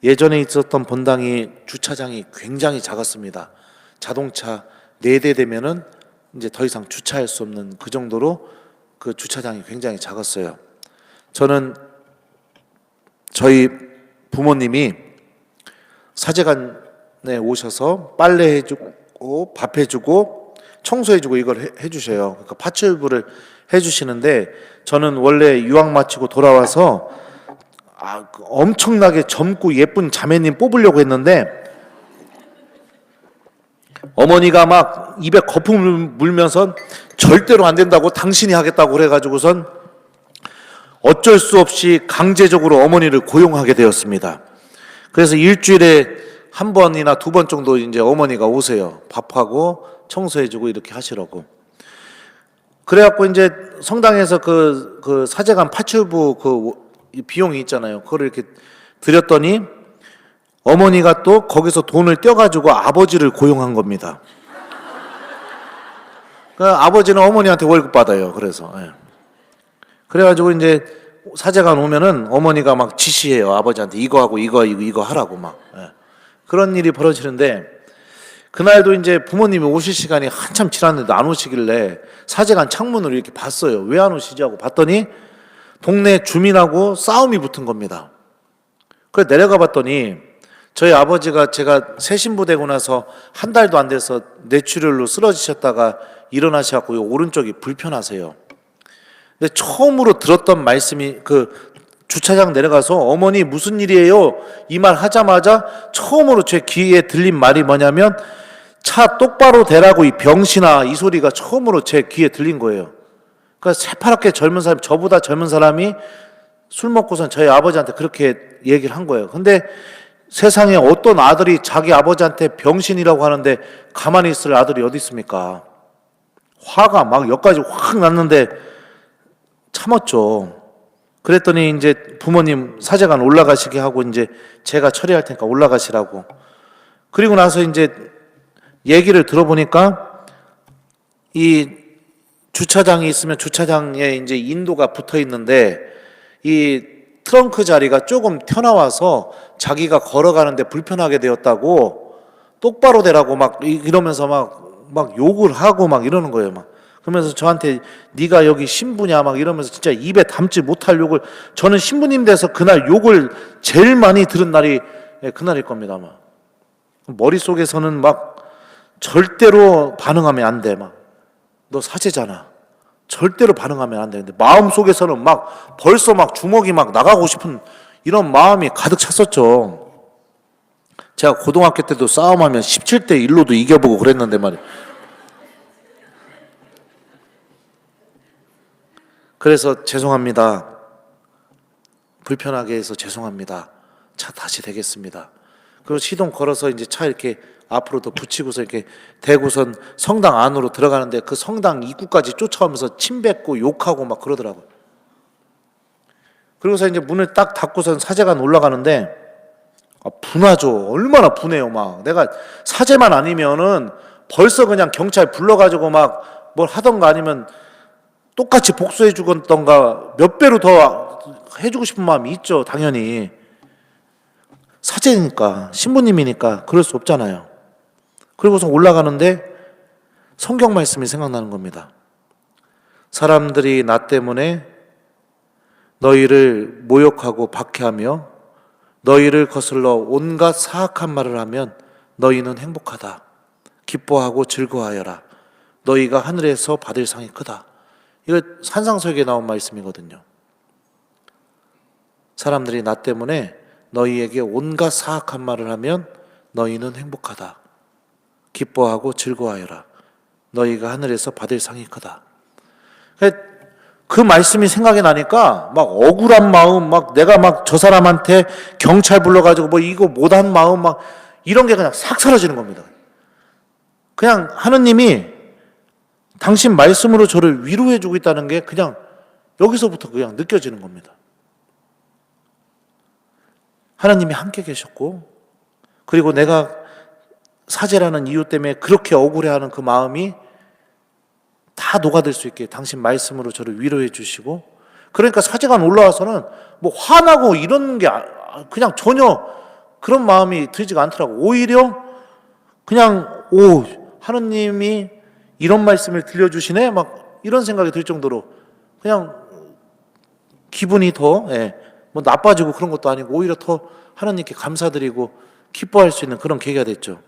예전에 있었던 본당이 주차장이 굉장히 작았습니다. 자동차 4대 되면은 이제 더 이상 주차할 수 없는 그 정도로 그 주차장이 굉장히 작았어요. 저는 저희 부모님이 사제관에 오셔서 빨래해주고 밥해주고 청소해주고 이걸 해주셔요. 그러니까 파출부를 해주시는데, 저는 원래 유학 마치고 돌아와서 엄청나게 젊고 예쁜 자매님 뽑으려고 했는데 어머니가 막 입에 거품을 물면서 절대로 안 된다고, 당신이 하겠다고 그래가지고선 어쩔 수 없이 강제적으로 어머니를 고용하게 되었습니다. 그래서 일주일에 한 번이나 2번 정도 이제 어머니가 오세요. 밥하고 청소해주고 이렇게 하시라고. 그래갖고 이제 성당에서 그 사제관 파출부 그 비용이 있잖아요. 그거를 이렇게 드렸더니 어머니가 또 거기서 돈을 떼어가지고 아버지를 고용한 겁니다. 그 아버지는 어머니한테 월급 받아요. 그래서 그래가지고 이제 사제관 오면은 어머니가 막 지시해요. 아버지한테 이거 하고 이거 하라고 막. 예. 그런 일이 벌어지는데 그날도 이제 부모님이 오실 시간이 한참 지났는데 안 오시길래 사제관 창문으로 이렇게 봤어요. 왜 안 오시지 하고 봤더니 동네 주민하고 싸움이 붙은 겁니다. 그래 내려가 봤더니 저희 아버지가 제가 새신부되고 나서 한 달도 안 돼서 뇌출혈로 쓰러지셨다가 일어나셔갖고 오른쪽이 불편하세요. 근데 처음으로 들었던 말씀이 그 주차장 내려가서 어머니 무슨 일이에요? 이 말 하자마자 처음으로 제 귀에 들린 말이 뭐냐면 차 똑바로 대라고 이 병신아, 이 소리가 처음으로 제 귀에 들린 거예요. 그러니까 새파랗게 젊은 사람, 저보다 젊은 사람이 술 먹고선 저희 아버지한테 그렇게 얘기를 한 거예요. 근데 세상에 어떤 아들이 자기 아버지한테 병신이라고 하는데 가만히 있을 아들이 어디 있습니까? 화가 막 여기까지 확 났는데 참았죠. 그랬더니 이제 부모님 사제관 올라가시게 하고 이제 제가 처리할 테니까 올라가시라고. 그리고 나서 이제 얘기를 들어보니까 이 주차장이 있으면 주차장에 이제 인도가 붙어 있는데 이 트렁크 자리가 조금 튀어나와서 자기가 걸어가는데 불편하게 되었다고 똑바로 대라고 막 이러면서 막 욕을 하고 막 이러는 거예요. 막 그러면서 저한테 네가 여기 신부냐 막 이러면서 진짜 입에 담지 못할 욕을. 저는 신부님 돼서 그날 욕을 제일 많이 들은 날이 그날일 겁니다. 막 머릿속에서는 막 절대로 반응하면 안 돼. 막 너 사제잖아. 절대로 반응하면 안 되는데 마음속에서는 막 벌써 막 주먹이 막 나가고 싶은 이런 마음이 가득 찼었죠. 제가 고등학교 때도 싸움하면 17대 1로도 이겨보고 그랬는데 말이에요. 그래서 죄송합니다. 불편하게 해서 죄송합니다. 차 다시 대겠습니다. 그리고 시동 걸어서 이제 차 이렇게 앞으로 더 붙이고서 이렇게 대고선 성당 안으로 들어가는데 그 성당 입구까지 쫓아오면서 침 뱉고 욕하고 막 그러더라고요. 그리고서 이제 문을 딱 닫고선 사제관 올라가는데 분하죠. 얼마나 분해요. 막 내가 사제만 아니면은 벌써 그냥 경찰 불러가지고 막 뭘 하던가 아니면 똑같이 복수해 주던가 몇 배로 더 해주고 싶은 마음이 있죠. 당연히 사제니까 신부님이니까 그럴 수 없잖아요. 그리고서 올라가는데 성경 말씀이 생각나는 겁니다. 사람들이 나 때문에 너희를 모욕하고 박해하며 너희를 거슬러 온갖 사악한 말을 하면 너희는 행복하다. 기뻐하고 즐거워하여라. 너희가 하늘에서 받을 상이 크다. 이거 산상수역에 나온 말씀이거든요. 사람들이 나 때문에 너희에게 온갖 사악한 말을 하면 너희는 행복하다. 기뻐하고 즐거워하여라. 너희가 하늘에서 받을 상이 크다. 그 말씀이 생각이 나니까 막 억울한 마음, 막 내가 막 저 사람한테 경찰 불러가지고 뭐 이거 못한 마음 막 이런 게 그냥 싹 사라지는 겁니다. 그냥 하느님이 당신 말씀으로 저를 위로해주고 있다는 게 그냥 여기서부터 그냥 느껴지는 겁니다. 하나님이 함께 계셨고, 그리고 내가 사제라는 이유 때문에 그렇게 억울해하는 그 마음이 다 녹아들 수 있게 당신 말씀으로 저를 위로해 주시고, 그러니까 사제관 올라와서는 뭐 화나고 이런 게 그냥 전혀 그런 마음이 들지가 않더라고. 오히려 그냥 하느님이 이런 말씀을 들려주시네 막 이런 생각이 들 정도로 그냥 기분이 더 뭐 나빠지고 그런 것도 아니고 오히려 더 하나님께 감사드리고 기뻐할 수 있는 그런 계기가 됐죠.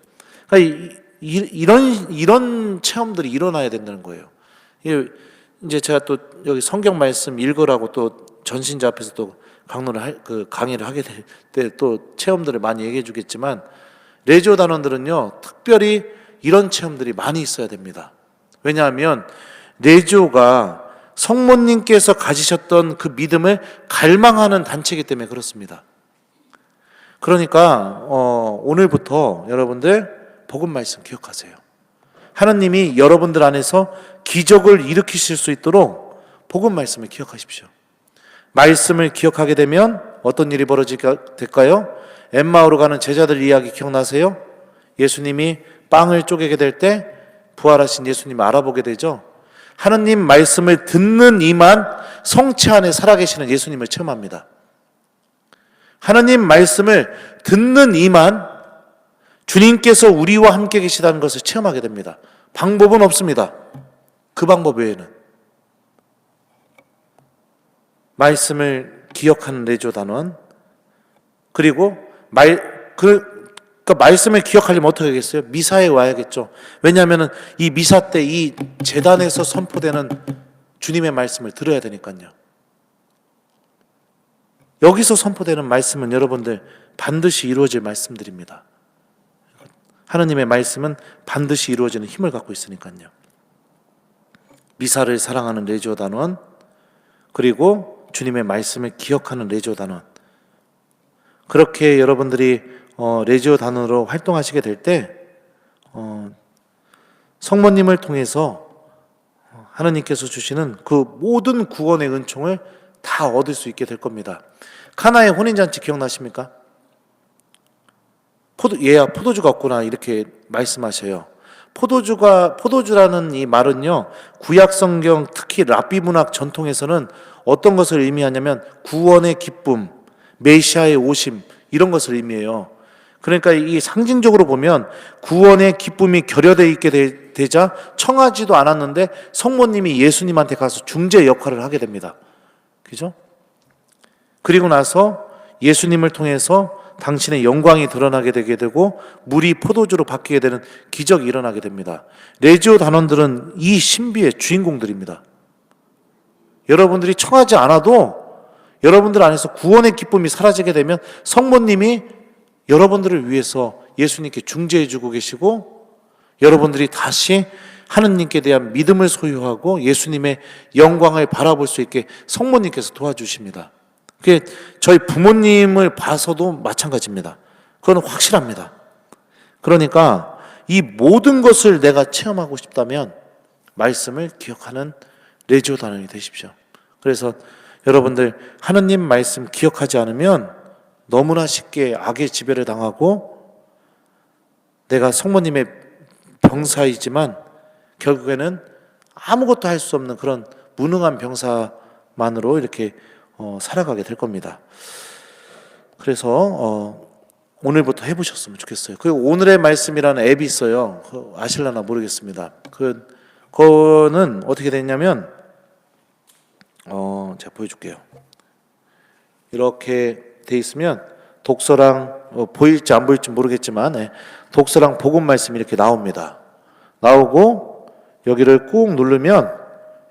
그러니까 이런 체험들이 일어나야 된다는 거예요. 이제 제가 또 여기 성경 말씀 읽으라고 또 전신자 앞에서 또 강의를 하게 될 때 또 체험들을 많이 얘기해 주겠지만 레지오 단원들은요 특별히 이런 체험들이 많이 있어야 됩니다. 왜냐하면 레지오가 성모님께서 가지셨던 그 믿음을 갈망하는 단체이기 때문에 그렇습니다. 그러니까 오늘부터 여러분들 복음 말씀 기억하세요. 하나님이 여러분들 안에서 기적을 일으키실 수 있도록 복음 말씀을 기억하십시오. 말씀을 기억하게 되면 어떤 일이 벌어지게 될까요? 엠마오로 가는 제자들 이야기 기억나세요? 예수님이 빵을 쪼개게 될 때 부활하신 예수님을 알아보게 되죠. 하느님 말씀을 듣는 이만 성체 안에 살아계시는 예수님을 체험합니다. 하느님 말씀을 듣는 이만 주님께서 우리와 함께 계시다는 것을 체험하게 됩니다. 방법은 없습니다. 그 방법 외에는. 말씀을 기억하는 레조 단원, 그리고 그러니까 말씀을 기억하려면 어떻게 하겠어요? 미사에 와야겠죠. 왜냐하면 이 미사 때 이 제단에서 선포되는 주님의 말씀을 들어야 되니까요. 여기서 선포되는 말씀은 여러분들 반드시 이루어질 말씀들입니다. 하느님의 말씀은 반드시 이루어지는 힘을 갖고 있으니까요. 미사를 사랑하는 레지오 단원, 그리고 주님의 말씀을 기억하는 레지오 단원. 그렇게 여러분들이 레지오 단원으로 활동하시게 될 때 성모님을 통해서 하느님께서 주시는 그 모든 구원의 은총을 다 얻을 수 있게 될 겁니다. 카나의 혼인잔치 기억나십니까? 얘야 포도주가 없구나 이렇게 말씀하셔요. 포도주라는 이 말은요, 구약 성경 특히 랍비 문학 전통에서는 어떤 것을 의미하냐면 구원의 기쁨, 메시아의 오심, 이런 것을 의미해요. 그러니까 이 상징적으로 보면 구원의 기쁨이 결여되어 있게 되자 청하지도 않았는데 성모님이 예수님한테 가서 중재 역할을 하게 됩니다. 그죠? 그리고 나서 예수님을 통해서 당신의 영광이 드러나게 되게 되고 물이 포도주로 바뀌게 되는 기적이 일어나게 됩니다. 레지오 단원들은 이 신비의 주인공들입니다. 여러분들이 청하지 않아도 여러분들 안에서 구원의 기쁨이 사라지게 되면 성모님이 여러분들을 위해서 예수님께 중재해 주고 계시고 여러분들이 다시 하느님께 대한 믿음을 소유하고 예수님의 영광을 바라볼 수 있게 성모님께서 도와주십니다. 그게 저희 부모님을 봐서도 마찬가지입니다. 그건 확실합니다. 그러니까 이 모든 것을 내가 체험하고 싶다면 말씀을 기억하는 레지오 단원이 되십시오. 그래서 여러분들 하느님 말씀 기억하지 않으면 너무나 쉽게 악의 지배를 당하고 내가 성모님의 병사이지만 결국에는 아무것도 할 수 없는 그런 무능한 병사만으로 이렇게 살아가게 될 겁니다. 그래서 오늘부터 해보셨으면 좋겠어요. 그리고 오늘의 말씀이라는 앱이 있어요. 아실라나 모르겠습니다. 그거는 어떻게 됐냐면 제가 보여줄게요. 이렇게 돼 있으면 독서랑 보일지 안 보일지 모르겠지만 독서랑 복음 말씀이 이렇게 나옵니다. 나오고 여기를 꾹 누르면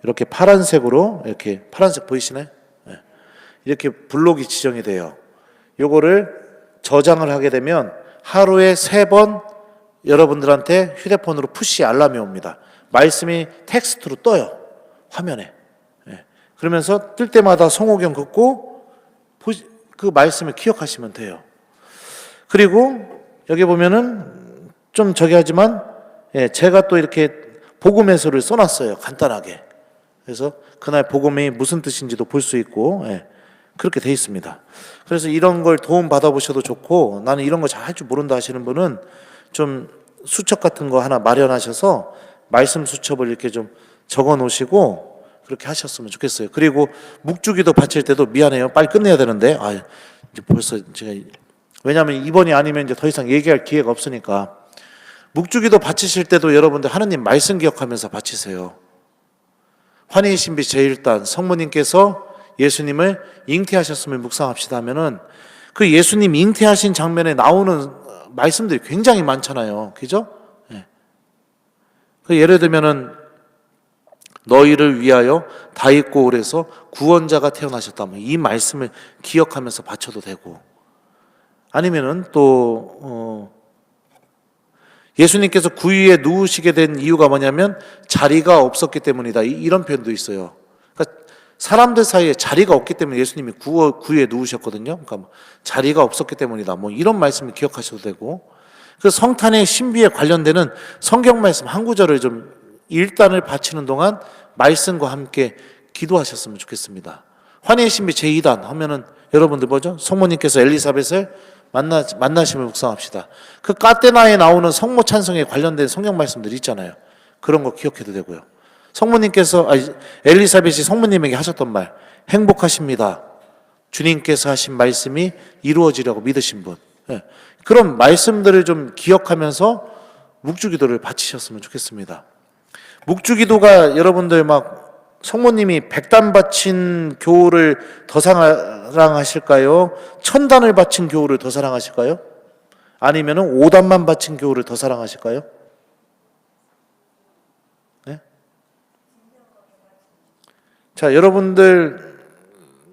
이렇게 파란색으로 이렇게 파란색 보이시나요? 이렇게 블록이 지정이 돼요. 요거를 저장을 하게 되면 하루에 3번 여러분들한테 휴대폰으로 푸시 알람이 옵니다. 말씀이 텍스트로 떠요. 화면에. 그러면서 뜰 때마다 성호경 긋고 그 말씀을 기억하시면 돼요. 그리고 여기 보면은 좀 저기 하지만 제가 또 이렇게 복음 해설을 써놨어요. 간단하게. 그래서 그날 복음이 무슨 뜻인지도 볼 수 있고 그렇게 돼 있습니다. 그래서 이런 걸 도움 받아보셔도 좋고 나는 이런 거 잘 할 줄 모른다 하시는 분은 좀 수첩 같은 거 하나 마련하셔서 말씀 수첩을 이렇게 좀 적어 놓으시고 그렇게 하셨으면 좋겠어요. 그리고 묵주기도 바칠 때도 미안해요. 빨리 끝내야 되는데 이제 벌써 제가 왜냐하면 이번이 아니면 이제 더 이상 얘기할 기회가 없으니까 묵주기도 바치실 때도 여러분들 하느님 말씀 기억하면서 바치세요. 환희의 신비 제1단 성모님께서 예수님을 잉태하셨음을 묵상합시다 하면은 그 예수님 잉태하신 장면에 나오는 말씀들이 굉장히 많잖아요. 그죠? 예를 들면은 너희를 위하여 다윗 고을에서 구원자가 태어나셨다면 이 말씀을 기억하면서 바쳐도 되고 아니면은 또 예수님께서 구유에 누우시게 된 이유가 뭐냐면 자리가 없었기 때문이다. 이런 표현도 있어요. 그러니까 사람들 사이에 자리가 없기 때문에 예수님이 구유에 누우셨거든요. 그러니까 자리가 없었기 때문이다. 뭐 이런 말씀을 기억하셔도 되고 그 성탄의 신비에 관련되는 성경 말씀 한 구절을 좀 일단을 바치는 동안 말씀과 함께 기도하셨으면 좋겠습니다. 환희의 신비 제2단 하면은 여러분들 뭐죠? 성모님께서 엘리사벳을 만나심을 묵상합시다. 그 까테나에 나오는 성모 찬송에 관련된 성경 말씀들 있잖아요. 그런 거 기억해도 되고요. 성모님께서 엘리사벳이 성모님에게 하셨던 말, 행복하십니다. 주님께서 하신 말씀이 이루어지려고 믿으신 분. 예. 그런 말씀들을 좀 기억하면서 묵주기도를 바치셨으면 좋겠습니다. 묵주기도가 여러분들 막 성모님이 100단 바친 교우를 더 사랑하실까요? 1000단을 바친 교우를 더 사랑하실까요? 아니면은 5단만 바친 교우를 더 사랑하실까요? 네? 자, 여러분들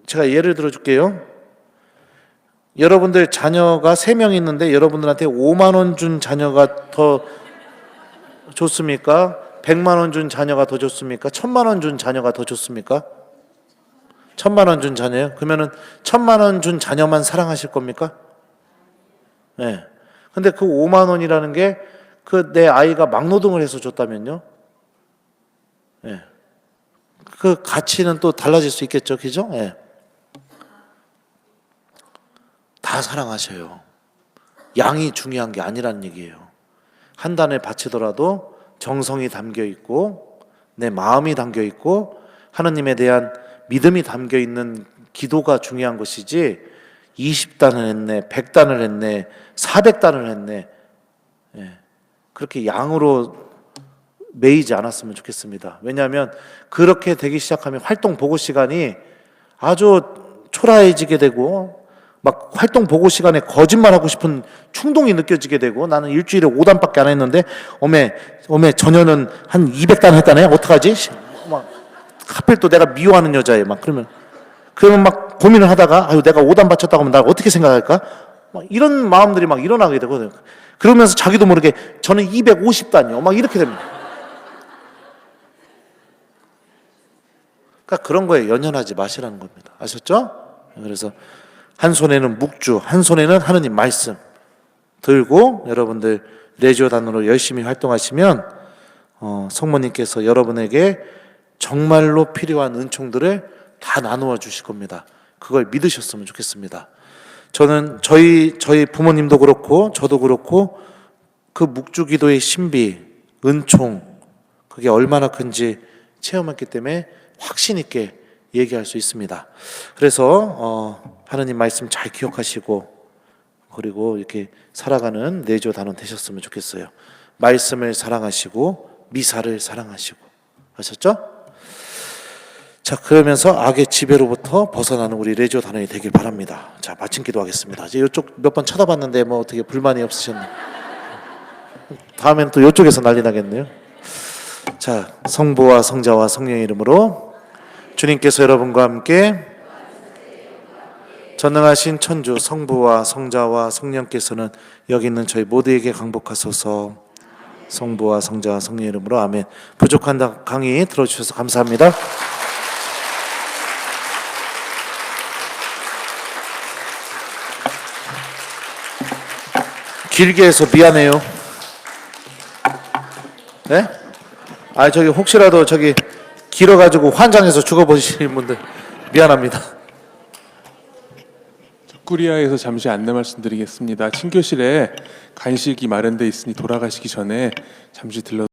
제가 예를 들어 줄게요. 여러분들 자녀가 3명 있는데 여러분들한테 5만 원 준 자녀가 더 좋습니까? 100만 원 준 자녀가 더 좋습니까? 1000만 원 준 자녀가 더 좋습니까? 1000만 원 준 자녀요? 그러면은 1000만 원 준 자녀만 사랑하실 겁니까? 네. 근데 그 5만 원이라는 게 그 내 아이가 막노동을 해서 줬다면요? 네. 그 가치는 또 달라질 수 있겠죠, 그죠? 네. 다 사랑하셔요. 양이 중요한 게 아니라는 얘기예요. 한 단을 바치더라도 정성이 담겨 있고 내 마음이 담겨 있고 하나님에 대한 믿음이 담겨 있는 기도가 중요한 것이지 20단을 했네, 100단을 했네, 400단을 했네. 예. 그렇게 양으로 매이지 않았으면 좋겠습니다. 왜냐하면 그렇게 되기 시작하면 활동 보고 시간이 아주 초라해지게 되고 막 활동 보고 시간에 거짓말하고 싶은 충동이 느껴지게 되고 나는 일주일에 5단밖에 안 했는데 어메 전혀는 한 200단 했다네 어떡하지? 막 하필 또 내가 미워하는 여자애 막 그러면 막 고민을 하다가 아유 내가 5단 바쳤다고 하면 날 어떻게 생각할까? 막 이런 마음들이 막 일어나게 되거든요. 그러면서 자기도 모르게 저는 250단이요 막 이렇게 됩니다. 그러니까 그런 거에 연연하지 마시라는 겁니다. 아셨죠? 그래서 한 손에는 묵주, 한 손에는 하느님 말씀 들고 여러분들 레지오단으로 열심히 활동하시면 성모님께서 여러분에게 정말로 필요한 은총들을 다 나누어 주실 겁니다. 그걸 믿으셨으면 좋겠습니다. 저는 저희 부모님도 그렇고 저도 그렇고 그 묵주기도의 신비, 은총 그게 얼마나 큰지 체험했기 때문에 확신 있게 얘기할 수 있습니다. 그래서 하나님 말씀 잘 기억하시고 그리고 이렇게 살아가는 내조 단원 되셨으면 좋겠어요. 말씀을 사랑하시고 미사를 사랑하시고 아셨죠? 자 그러면서 악의 지배로부터 벗어나는 우리 레지오 단원이 되길 바랍니다. 자 마침 기도하겠습니다. 이제 이쪽 몇 번 쳐다봤는데 뭐 어떻게 불만이 없으셨나요? 다음에는 또 이쪽에서 난리 나겠네요. 자 성부와 성자와 성령의 이름으로 주님께서 여러분과 함께 전능하신 천주 성부와 성자와 성령께서는 여기 있는 저희 모두에게 강복하소서. 성부와 성자와 성령의 이름으로 아멘. 부족한 강의 들어주셔서 감사합니다. 길게 해서 미안해요. 네? 아 저기 혹시라도 저기 길어가지고 환장해서 죽어보시는 분들 미안합니다. 꾸리아에서 잠시 안내 말씀드리겠습니다. 친교실에 간식이 마련돼 있으니 돌아가시기 전에 잠시 들러